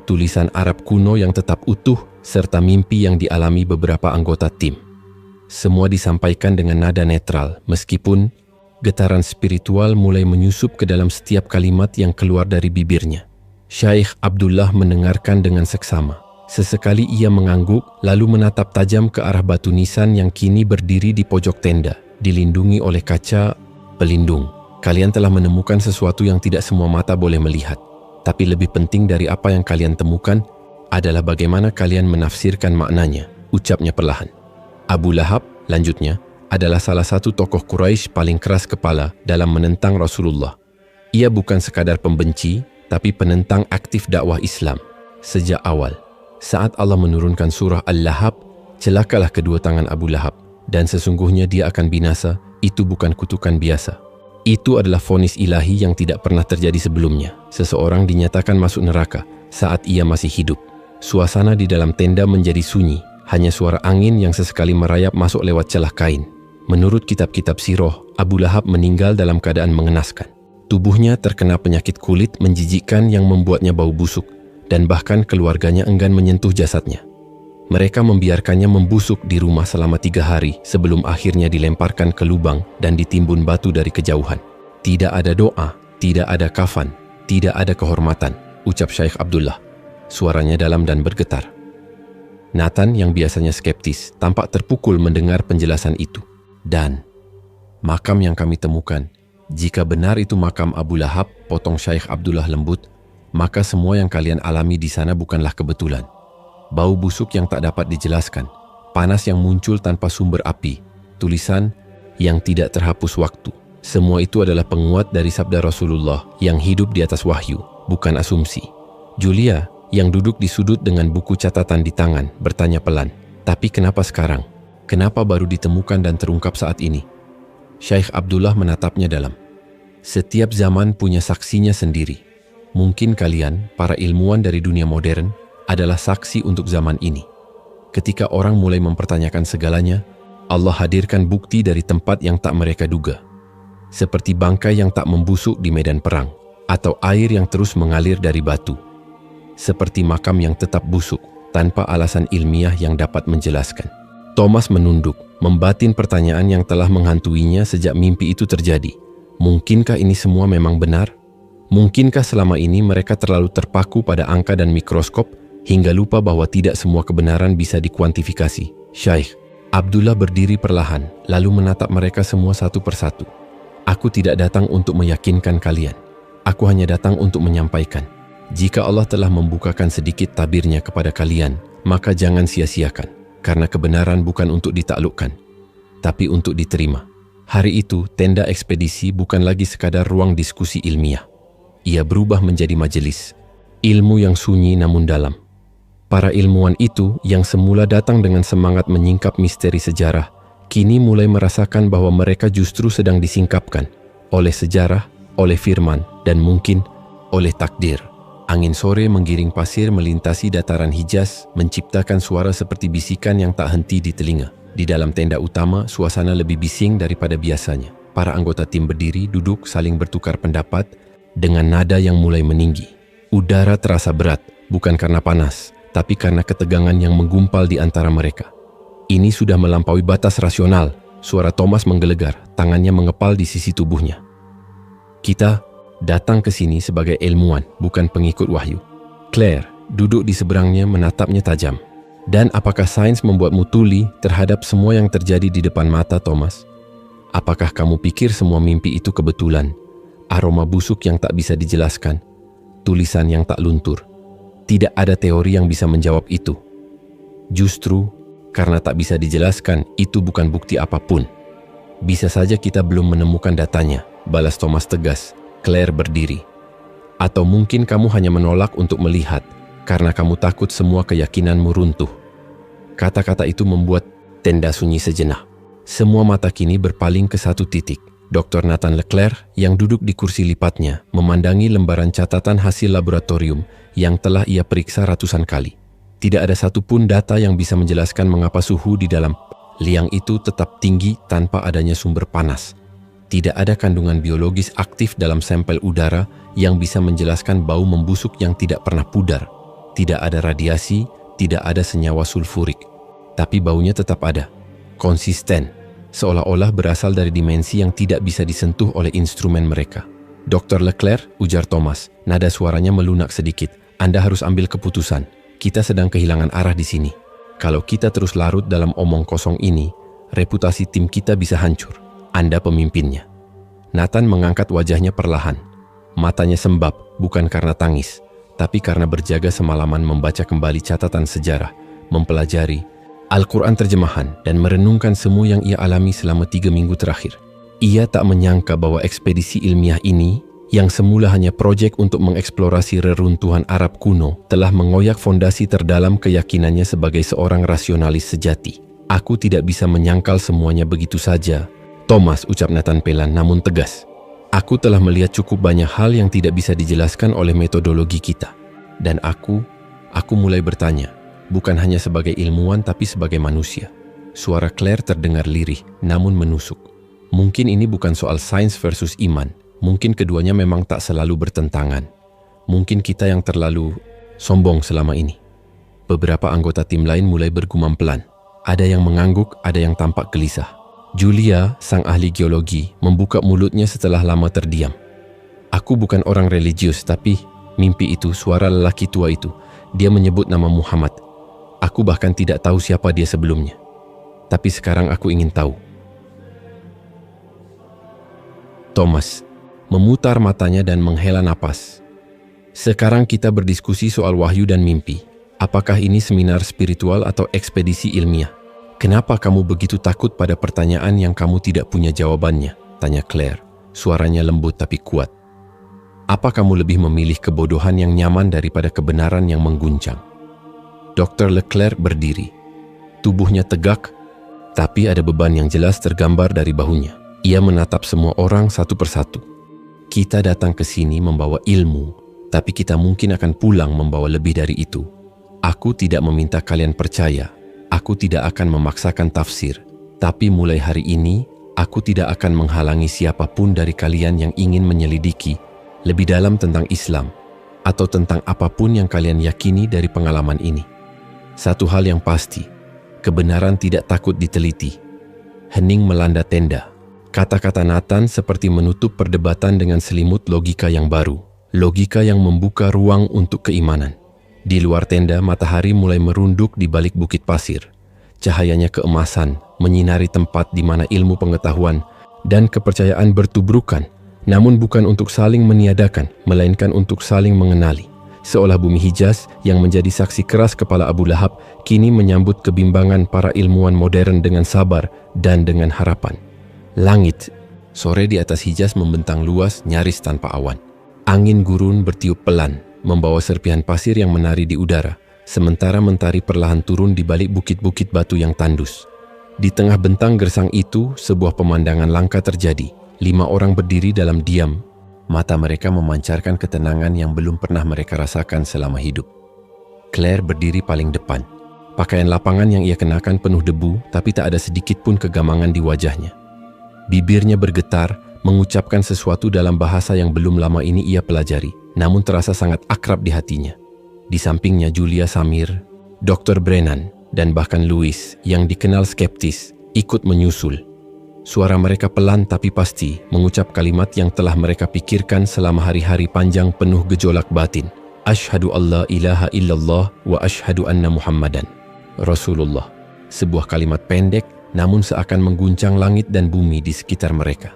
tulisan Arab kuno yang tetap utuh, serta mimpi yang dialami beberapa anggota tim. Semua disampaikan dengan nada netral, meskipun getaran spiritual mulai menyusup ke dalam setiap kalimat yang keluar dari bibirnya. Syekh Abdullah mendengarkan dengan seksama. Sesekali ia mengangguk, lalu menatap tajam ke arah batu nisan yang kini berdiri di pojok tenda, dilindungi oleh kaca pelindung. Kalian telah menemukan sesuatu yang tidak semua mata boleh melihat. Tapi lebih penting dari apa yang kalian temukan adalah bagaimana kalian menafsirkan maknanya, ucapnya perlahan. Abu Lahab, lanjutnya, adalah salah satu tokoh Quraisy paling keras kepala dalam menentang Rasulullah. Ia bukan sekadar pembenci, tapi penentang aktif dakwah Islam. Sejak awal, saat Allah menurunkan surah Al-Lahab, celakalah kedua tangan Abu Lahab, dan sesungguhnya dia akan binasa, itu bukan kutukan biasa. Itu adalah vonis ilahi yang tidak pernah terjadi sebelumnya. Seseorang dinyatakan masuk neraka saat ia masih hidup. Suasana di dalam tenda menjadi sunyi, hanya suara angin yang sesekali merayap masuk lewat celah kain. Menurut kitab-kitab sirah, Abu Lahab meninggal dalam keadaan mengenaskan. Tubuhnya terkena penyakit kulit menjijikkan yang membuatnya bau busuk, dan bahkan keluarganya enggan menyentuh jasadnya. Mereka membiarkannya membusuk di rumah selama 3 hari sebelum akhirnya dilemparkan ke lubang dan ditimbun batu dari kejauhan. Tidak ada doa, tidak ada kafan, tidak ada kehormatan, ucap Syekh Abdullah. Suaranya dalam dan bergetar. Nathan yang biasanya skeptis tampak terpukul mendengar penjelasan itu. Dan makam yang kami temukan, jika benar itu makam Abu Lahab, potong Syekh Abdullah lembut, maka semua yang kalian alami di sana bukanlah kebetulan. Bau busuk yang tak dapat dijelaskan, panas yang muncul tanpa sumber api, tulisan yang tidak terhapus waktu. Semua itu adalah penguat dari sabda Rasulullah yang hidup di atas wahyu, bukan asumsi. Julia, yang duduk di sudut dengan buku catatan di tangan, bertanya pelan, "Tapi kenapa sekarang? Kenapa baru ditemukan dan terungkap saat ini?" Syekh Abdullah menatapnya dalam. "Setiap zaman punya saksinya sendiri. Mungkin kalian, para ilmuwan dari dunia modern, adalah saksi untuk zaman ini. Ketika orang mulai mempertanyakan segalanya, Allah hadirkan bukti dari tempat yang tak mereka duga. Seperti bangkai yang tak membusuk di medan perang, atau air yang terus mengalir dari batu. Seperti makam yang tetap busuk, tanpa alasan ilmiah yang dapat menjelaskan." Thomas menunduk, membatin pertanyaan yang telah menghantuinya sejak mimpi itu terjadi. Mungkinkah ini semua memang benar? Mungkinkah selama ini mereka terlalu terpaku pada angka dan mikroskop hingga lupa bahwa tidak semua kebenaran bisa dikuantifikasi? Syekh Abdullah berdiri perlahan, lalu menatap mereka semua satu persatu. "Aku tidak datang untuk meyakinkan kalian. Aku hanya datang untuk menyampaikan. Jika Allah telah membukakan sedikit tabirnya kepada kalian, maka jangan sia-siakan. Karena kebenaran bukan untuk ditaklukkan, tapi untuk diterima." Hari itu, tenda ekspedisi bukan lagi sekadar ruang diskusi ilmiah. Ia berubah menjadi majelis. Ilmu yang sunyi namun dalam. Para ilmuwan itu yang semula datang dengan semangat menyingkap misteri sejarah, kini mulai merasakan bahwa mereka justru sedang disingkapkan oleh sejarah, oleh firman, dan mungkin oleh takdir. Angin sore menggiring pasir melintasi dataran Hijaz, menciptakan suara seperti bisikan yang tak henti di telinga. Di dalam tenda utama, suasana lebih bising daripada biasanya. Para anggota tim berdiri, duduk, saling bertukar pendapat dengan nada yang mulai meninggi. Udara terasa berat, bukan karena panas, tapi karena ketegangan yang menggumpal di antara mereka. Ini sudah melampaui batas rasional. Suara Thomas menggelegar, tangannya mengepal di sisi tubuhnya. "Kita datang ke sini sebagai ilmuwan, bukan pengikut wahyu." Claire duduk di seberangnya menatapnya tajam. "Dan apakah sains membuatmu tuli terhadap semua yang terjadi di depan mata, Thomas? Apakah kamu pikir semua mimpi itu kebetulan? Aroma busuk yang tak bisa dijelaskan, tulisan yang tak luntur. Tidak ada teori yang bisa menjawab itu. Justru, karena tak bisa dijelaskan, itu bukan bukti apapun." "Bisa saja kita belum menemukan datanya," balas Thomas tegas. Claire berdiri. "Atau mungkin kamu hanya menolak untuk melihat, karena kamu takut semua keyakinanmu runtuh." Kata-kata itu membuat tenda sunyi sejenak. Semua mata kini berpaling ke satu titik. Dr. Nathan Leclerc yang duduk di kursi lipatnya memandangi lembaran catatan hasil laboratorium yang telah ia periksa ratusan kali. Tidak ada satupun data yang bisa menjelaskan mengapa suhu di dalam liang itu tetap tinggi tanpa adanya sumber panas. Tidak ada kandungan biologis aktif dalam sampel udara yang bisa menjelaskan bau membusuk yang tidak pernah pudar. Tidak ada radiasi, tidak ada senyawa sulfurik. Tapi baunya tetap ada, konsisten, seolah-olah berasal dari dimensi yang tidak bisa disentuh oleh instrumen mereka. "Dr. Leclerc," ujar Thomas, nada suaranya melunak sedikit, "Anda harus ambil keputusan. Kita sedang kehilangan arah di sini. Kalau kita terus larut dalam omong kosong ini, reputasi tim kita bisa hancur. Anda pemimpinnya." Nathan mengangkat wajahnya perlahan. Matanya sembab, bukan karena tangis, tapi karena berjaga semalaman membaca kembali catatan sejarah, mempelajari Al-Quran terjemahan, dan merenungkan semua yang ia alami selama 3 minggu terakhir. Ia tak menyangka bahwa ekspedisi ilmiah ini, yang semula hanya proyek untuk mengeksplorasi reruntuhan Arab kuno, telah mengoyak fondasi terdalam keyakinannya sebagai seorang rasionalis sejati. "Aku tidak bisa menyangkal semuanya begitu saja, Thomas," ucap Nathan pelan namun tegas. "Aku telah melihat cukup banyak hal yang tidak bisa dijelaskan oleh metodologi kita. Dan aku mulai bertanya, bukan hanya sebagai ilmuwan tapi sebagai manusia." Suara Claire terdengar lirih namun menusuk. Mungkin ini bukan soal sains versus iman. Mungkin keduanya memang tak selalu bertentangan. Mungkin kita yang terlalu sombong selama ini. Beberapa anggota tim lain mulai bergumam pelan. Ada yang mengangguk, ada yang tampak gelisah. Julia, sang ahli geologi, membuka mulutnya setelah lama terdiam. "Aku bukan orang religius, tapi mimpi itu, suara lelaki tua itu, dia menyebut nama Muhammad. Aku bahkan tidak tahu siapa dia sebelumnya. Tapi sekarang aku ingin tahu." Thomas memutar matanya dan menghela napas. "Sekarang kita berdiskusi soal wahyu dan mimpi. Apakah ini seminar spiritual atau ekspedisi ilmiah? Kenapa kamu begitu takut pada pertanyaan yang kamu tidak punya jawabannya?" tanya Claire. Suaranya lembut tapi kuat. Apa kamu lebih memilih kebodohan yang nyaman daripada kebenaran yang mengguncang? Dr. Leclerc berdiri. Tubuhnya tegak, tapi ada beban yang jelas tergambar dari bahunya. Ia menatap semua orang satu persatu. Kita datang ke sini membawa ilmu, tapi kita mungkin akan pulang membawa lebih dari itu. Aku tidak meminta kalian percaya. Aku tidak akan memaksakan tafsir. Tapi mulai hari ini, aku tidak akan menghalangi siapapun dari kalian yang ingin menyelidiki lebih dalam tentang Islam atau tentang apapun yang kalian yakini dari pengalaman ini. Satu hal yang pasti, kebenaran tidak takut diteliti. Hening melanda tenda. Kata-kata Nathan seperti menutup perdebatan dengan selimut logika yang baru. Logika yang membuka ruang untuk keimanan. Di luar tenda, matahari mulai merunduk di balik bukit pasir. Cahayanya keemasan, menyinari tempat di mana ilmu pengetahuan dan kepercayaan bertubrukan, namun bukan untuk saling meniadakan, melainkan untuk saling mengenali. Seolah bumi Hijaz yang menjadi saksi keras kepala Abu Lahab kini menyambut kebimbangan para ilmuwan modern dengan sabar dan dengan harapan. Langit, sore di atas Hijaz membentang luas nyaris tanpa awan. Angin gurun bertiup pelan, membawa serpihan pasir yang menari di udara, sementara mentari perlahan turun di balik bukit-bukit batu yang tandus. Di tengah bentang gersang itu, sebuah pemandangan langka terjadi. 5 orang berdiri dalam diam. Mata mereka memancarkan ketenangan yang belum pernah mereka rasakan selama hidup. Claire berdiri paling depan. Pakaian lapangan yang ia kenakan penuh debu, tapi tak ada sedikit pun kegamangan di wajahnya. Bibirnya bergetar, mengucapkan sesuatu dalam bahasa yang belum lama ini ia pelajari, namun terasa sangat akrab di hatinya. Di sampingnya Julia Samir, Dr. Brennan, dan bahkan Louis yang dikenal skeptis ikut menyusul. Suara mereka pelan tapi pasti mengucap kalimat yang telah mereka pikirkan selama hari-hari panjang penuh gejolak batin. Asyhadu alla ilaha illallah wa asyhadu anna Muhammadan Rasulullah. Sebuah kalimat pendek namun seakan mengguncang langit dan bumi di sekitar mereka.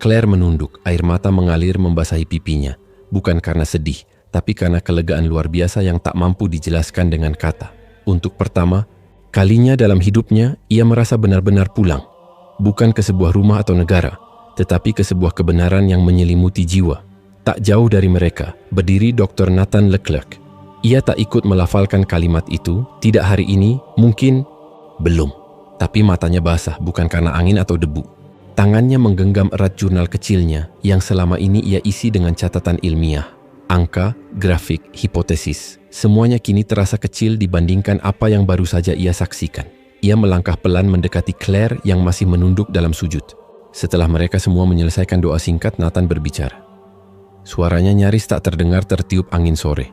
Claire menunduk, air mata mengalir membasahi pipinya, bukan karena sedih, tapi karena kelegaan luar biasa yang tak mampu dijelaskan dengan kata. Untuk pertama kalinya dalam hidupnya, ia merasa benar-benar pulang. Bukan ke sebuah rumah atau negara, tetapi ke sebuah kebenaran yang menyelimuti jiwa. Tak jauh dari mereka, berdiri Dr. Nathan Leclerc. Ia tak ikut melafalkan kalimat itu, tidak hari ini, mungkin belum. Tapi matanya basah, bukan karena angin atau debu. Tangannya menggenggam erat jurnal kecilnya yang selama ini ia isi dengan catatan ilmiah. Angka, grafik, hipotesis, semuanya kini terasa kecil dibandingkan apa yang baru saja ia saksikan. Ia melangkah pelan mendekati Claire yang masih menunduk dalam sujud. Setelah mereka semua menyelesaikan doa singkat, Nathan berbicara. Suaranya nyaris tak terdengar tertiup angin sore.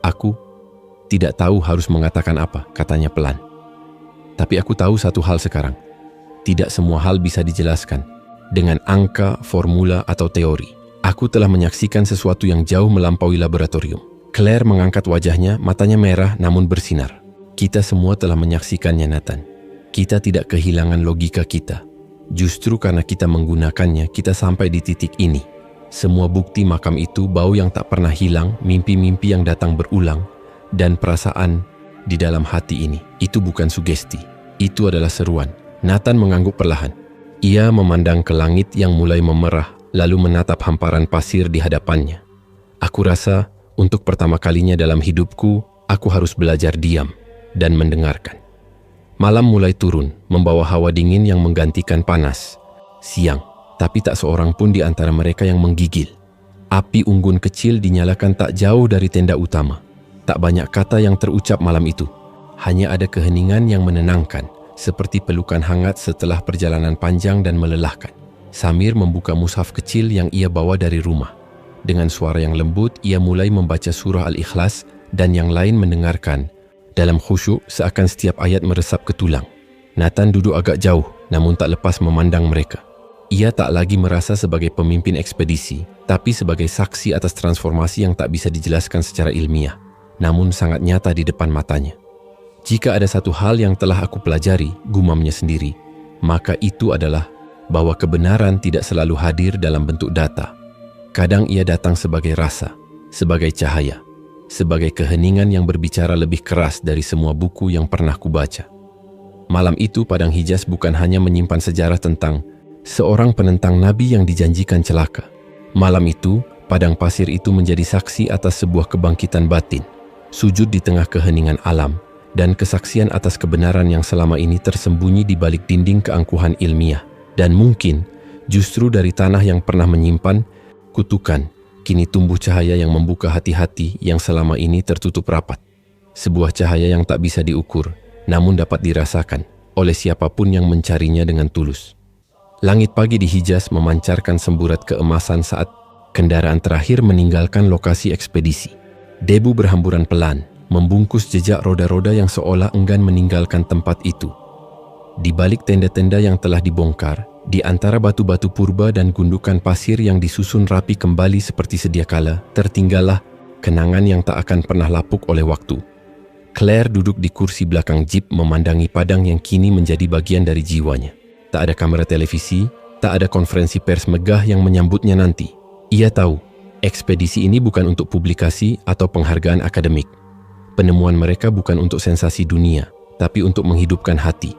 Aku tidak tahu harus mengatakan apa, katanya pelan. Tapi aku tahu satu hal sekarang. Tidak semua hal bisa dijelaskan dengan angka, formula, atau teori. Aku telah menyaksikan sesuatu yang jauh melampaui laboratorium. Claire mengangkat wajahnya, matanya merah namun bersinar. Kita semua telah menyaksikannya, Nathan. Kita tidak kehilangan logika kita. Justru karena kita menggunakannya, kita sampai di titik ini. Semua bukti makam itu, bau yang tak pernah hilang, mimpi-mimpi yang datang berulang, dan perasaan di dalam hati ini. Itu bukan sugesti. Itu adalah seruan. Nathan mengangguk perlahan. Ia memandang ke langit yang mulai memerah, lalu menatap hamparan pasir di hadapannya. Aku rasa, untuk pertama kalinya dalam hidupku, aku harus belajar diam dan mendengarkan. Malam mulai turun, membawa hawa dingin yang menggantikan panas. Siang, tapi tak seorang pun di antara mereka yang menggigil. Api unggun kecil dinyalakan tak jauh dari tenda utama. Tak banyak kata yang terucap malam itu. Hanya ada keheningan yang menenangkan, seperti pelukan hangat setelah perjalanan panjang dan melelahkan. Samir membuka mushaf kecil yang ia bawa dari rumah. Dengan suara yang lembut, ia mulai membaca surah Al-Ikhlas dan yang lain mendengarkan. Dalam khusyuk, seakan setiap ayat meresap ke tulang. Nathan duduk agak jauh, namun tak lepas memandang mereka. Ia tak lagi merasa sebagai pemimpin ekspedisi, tapi sebagai saksi atas transformasi yang tak bisa dijelaskan secara ilmiah, namun sangat nyata di depan matanya. Jika ada satu hal yang telah aku pelajari, gumamnya sendiri, maka itu adalah bahwa kebenaran tidak selalu hadir dalam bentuk data. Kadang ia datang sebagai rasa, sebagai cahaya, sebagai keheningan yang berbicara lebih keras dari semua buku yang pernah kubaca. Malam itu, Padang Hijaz bukan hanya menyimpan sejarah tentang seorang penentang nabi yang dijanjikan celaka. Malam itu, Padang pasir itu menjadi saksi atas sebuah kebangkitan batin, sujud di tengah keheningan alam, dan kesaksian atas kebenaran yang selama ini tersembunyi di balik dinding keangkuhan ilmiah. Dan mungkin, justru dari tanah yang pernah menyimpan kutukan, kini tumbuh cahaya yang membuka hati-hati yang selama ini tertutup rapat. Sebuah cahaya yang tak bisa diukur, namun dapat dirasakan oleh siapapun yang mencarinya dengan tulus. Langit pagi di Hijaz memancarkan semburat keemasan saat kendaraan terakhir meninggalkan lokasi ekspedisi. Debu berhamburan pelan, membungkus jejak roda-roda yang seolah enggan meninggalkan tempat itu. Di balik tenda-tenda yang telah dibongkar, di antara batu-batu purba dan gundukan pasir yang disusun rapi kembali seperti sedia kala, tertinggallah kenangan yang tak akan pernah lapuk oleh waktu. Claire duduk di kursi belakang jeep memandangi padang yang kini menjadi bagian dari jiwanya. Tak ada kamera televisi, tak ada konferensi pers megah yang menyambutnya nanti. Ia tahu, ekspedisi ini bukan untuk publikasi atau penghargaan akademik. Penemuan mereka bukan untuk sensasi dunia, tapi untuk menghidupkan hati,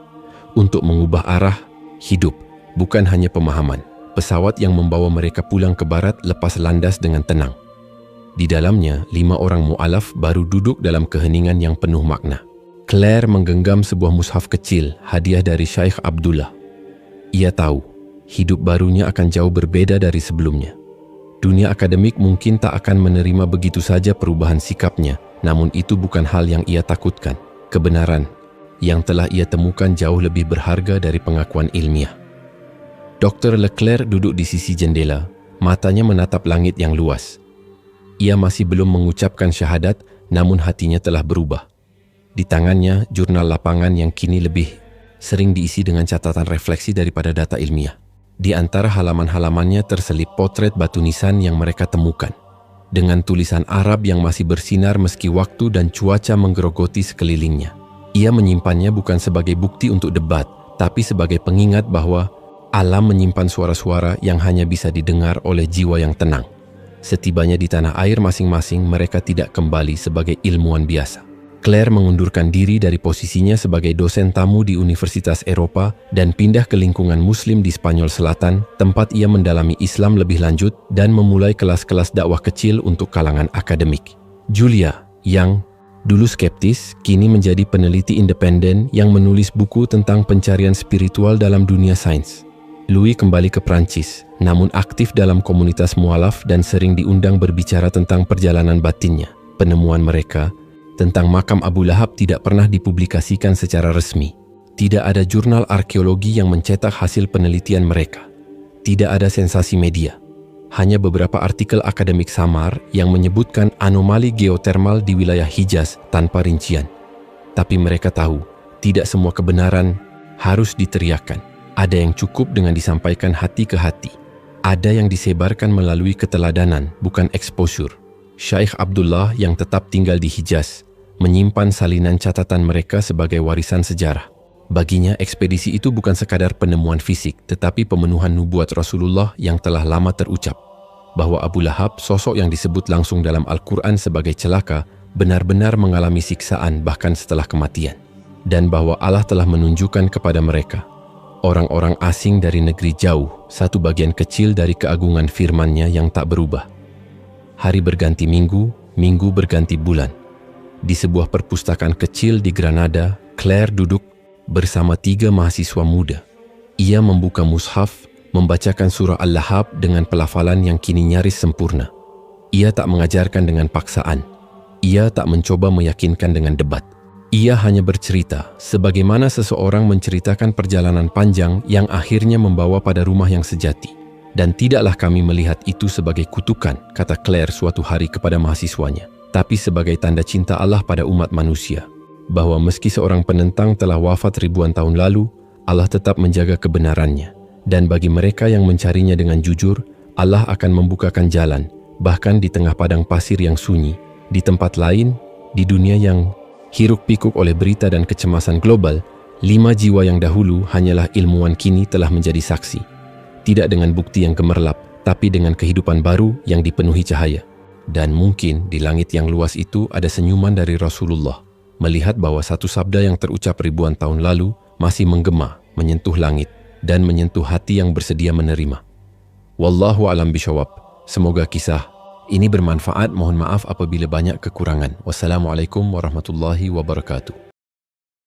untuk mengubah arah hidup, bukan hanya pemahaman. Pesawat yang membawa mereka pulang ke barat lepas landas dengan tenang. Di dalamnya, 5 orang mu'alaf baru duduk dalam keheningan yang penuh makna. Claire menggenggam sebuah mushaf kecil, hadiah dari Syekh Abdullah. Ia tahu, hidup barunya akan jauh berbeda dari sebelumnya. Dunia akademik mungkin tak akan menerima begitu saja perubahan sikapnya, namun itu bukan hal yang ia takutkan. Kebenaran yang telah ia temukan jauh lebih berharga dari pengakuan ilmiah. Dr. Leclerc duduk di sisi jendela, matanya menatap langit yang luas. Ia masih belum mengucapkan syahadat, namun hatinya telah berubah. Di tangannya, jurnal lapangan yang kini lebih sering diisi dengan catatan refleksi daripada data ilmiah. Di antara halaman-halamannya terselip potret batu nisan yang mereka temukan, dengan tulisan Arab yang masih bersinar meski waktu dan cuaca menggerogoti sekelilingnya. Ia menyimpannya bukan sebagai bukti untuk debat, tapi sebagai pengingat bahwa alam menyimpan suara-suara yang hanya bisa didengar oleh jiwa yang tenang. Setibanya di tanah air masing-masing, mereka tidak kembali sebagai ilmuwan biasa. Claire mengundurkan diri dari posisinya sebagai dosen tamu di Universitas Eropa dan pindah ke lingkungan Muslim di Spanyol Selatan, tempat ia mendalami Islam lebih lanjut dan memulai kelas-kelas dakwah kecil untuk kalangan akademik. Julia, yang dulu skeptis, kini menjadi peneliti independen yang menulis buku tentang pencarian spiritual dalam dunia sains. Louis kembali ke Prancis, namun aktif dalam komunitas mualaf dan sering diundang berbicara tentang perjalanan batinnya. Penemuan mereka tentang makam Abu Lahab tidak pernah dipublikasikan secara resmi. Tidak ada jurnal arkeologi yang mencetak hasil penelitian mereka. Tidak ada sensasi media. Hanya beberapa artikel akademik samar yang menyebutkan anomali geotermal di wilayah Hijaz tanpa rincian. Tapi mereka tahu, tidak semua kebenaran harus diteriakkan. Ada yang cukup dengan disampaikan hati ke hati. Ada yang disebarkan melalui keteladanan, bukan exposure. Syekh Abdullah yang tetap tinggal di Hijaz menyimpan salinan catatan mereka sebagai warisan sejarah. Baginya, ekspedisi itu bukan sekadar penemuan fisik, tetapi pemenuhan nubuat Rasulullah yang telah lama terucap. Bahwa Abu Lahab, sosok yang disebut langsung dalam Al-Quran sebagai celaka, benar-benar mengalami siksaan bahkan setelah kematian. Dan bahwa Allah telah menunjukkan kepada mereka, orang-orang asing dari negeri jauh, satu bagian kecil dari keagungan firman-Nya yang tak berubah. Hari berganti minggu, minggu berganti bulan. Di sebuah perpustakaan kecil di Granada, Claire duduk bersama 3 mahasiswa muda. Ia membuka mushaf, membacakan surah Al-Lahab dengan pelafalan yang kini nyaris sempurna. Ia tak mengajarkan dengan paksaan. Ia tak mencoba meyakinkan dengan debat. Ia hanya bercerita, sebagaimana seseorang menceritakan perjalanan panjang yang akhirnya membawa pada rumah yang sejati. Dan tidaklah kami melihat itu sebagai kutukan, kata Claire suatu hari kepada mahasiswanya, tapi sebagai tanda cinta Allah pada umat manusia. Bahwa meski seorang penentang telah wafat ribuan tahun lalu, Allah tetap menjaga kebenarannya. Dan bagi mereka yang mencarinya dengan jujur, Allah akan membukakan jalan, bahkan di tengah padang pasir yang sunyi. Di tempat lain, di dunia yang hiruk-pikuk oleh berita dan kecemasan global, 5 jiwa yang dahulu hanyalah ilmuwan kini telah menjadi saksi. Tidak dengan bukti yang gemerlap, tapi dengan kehidupan baru yang dipenuhi cahaya. Dan mungkin di langit yang luas itu ada senyuman dari Rasulullah, melihat bahwa satu sabda yang terucap ribuan tahun lalu masih menggema, menyentuh langit, dan menyentuh hati yang bersedia menerima. Wallahu alam bishawab. Semoga kisah Ini bermanfaat, mohon maaf apabila banyak kekurangan. Wassalamualaikum warahmatullahi wabarakatuh.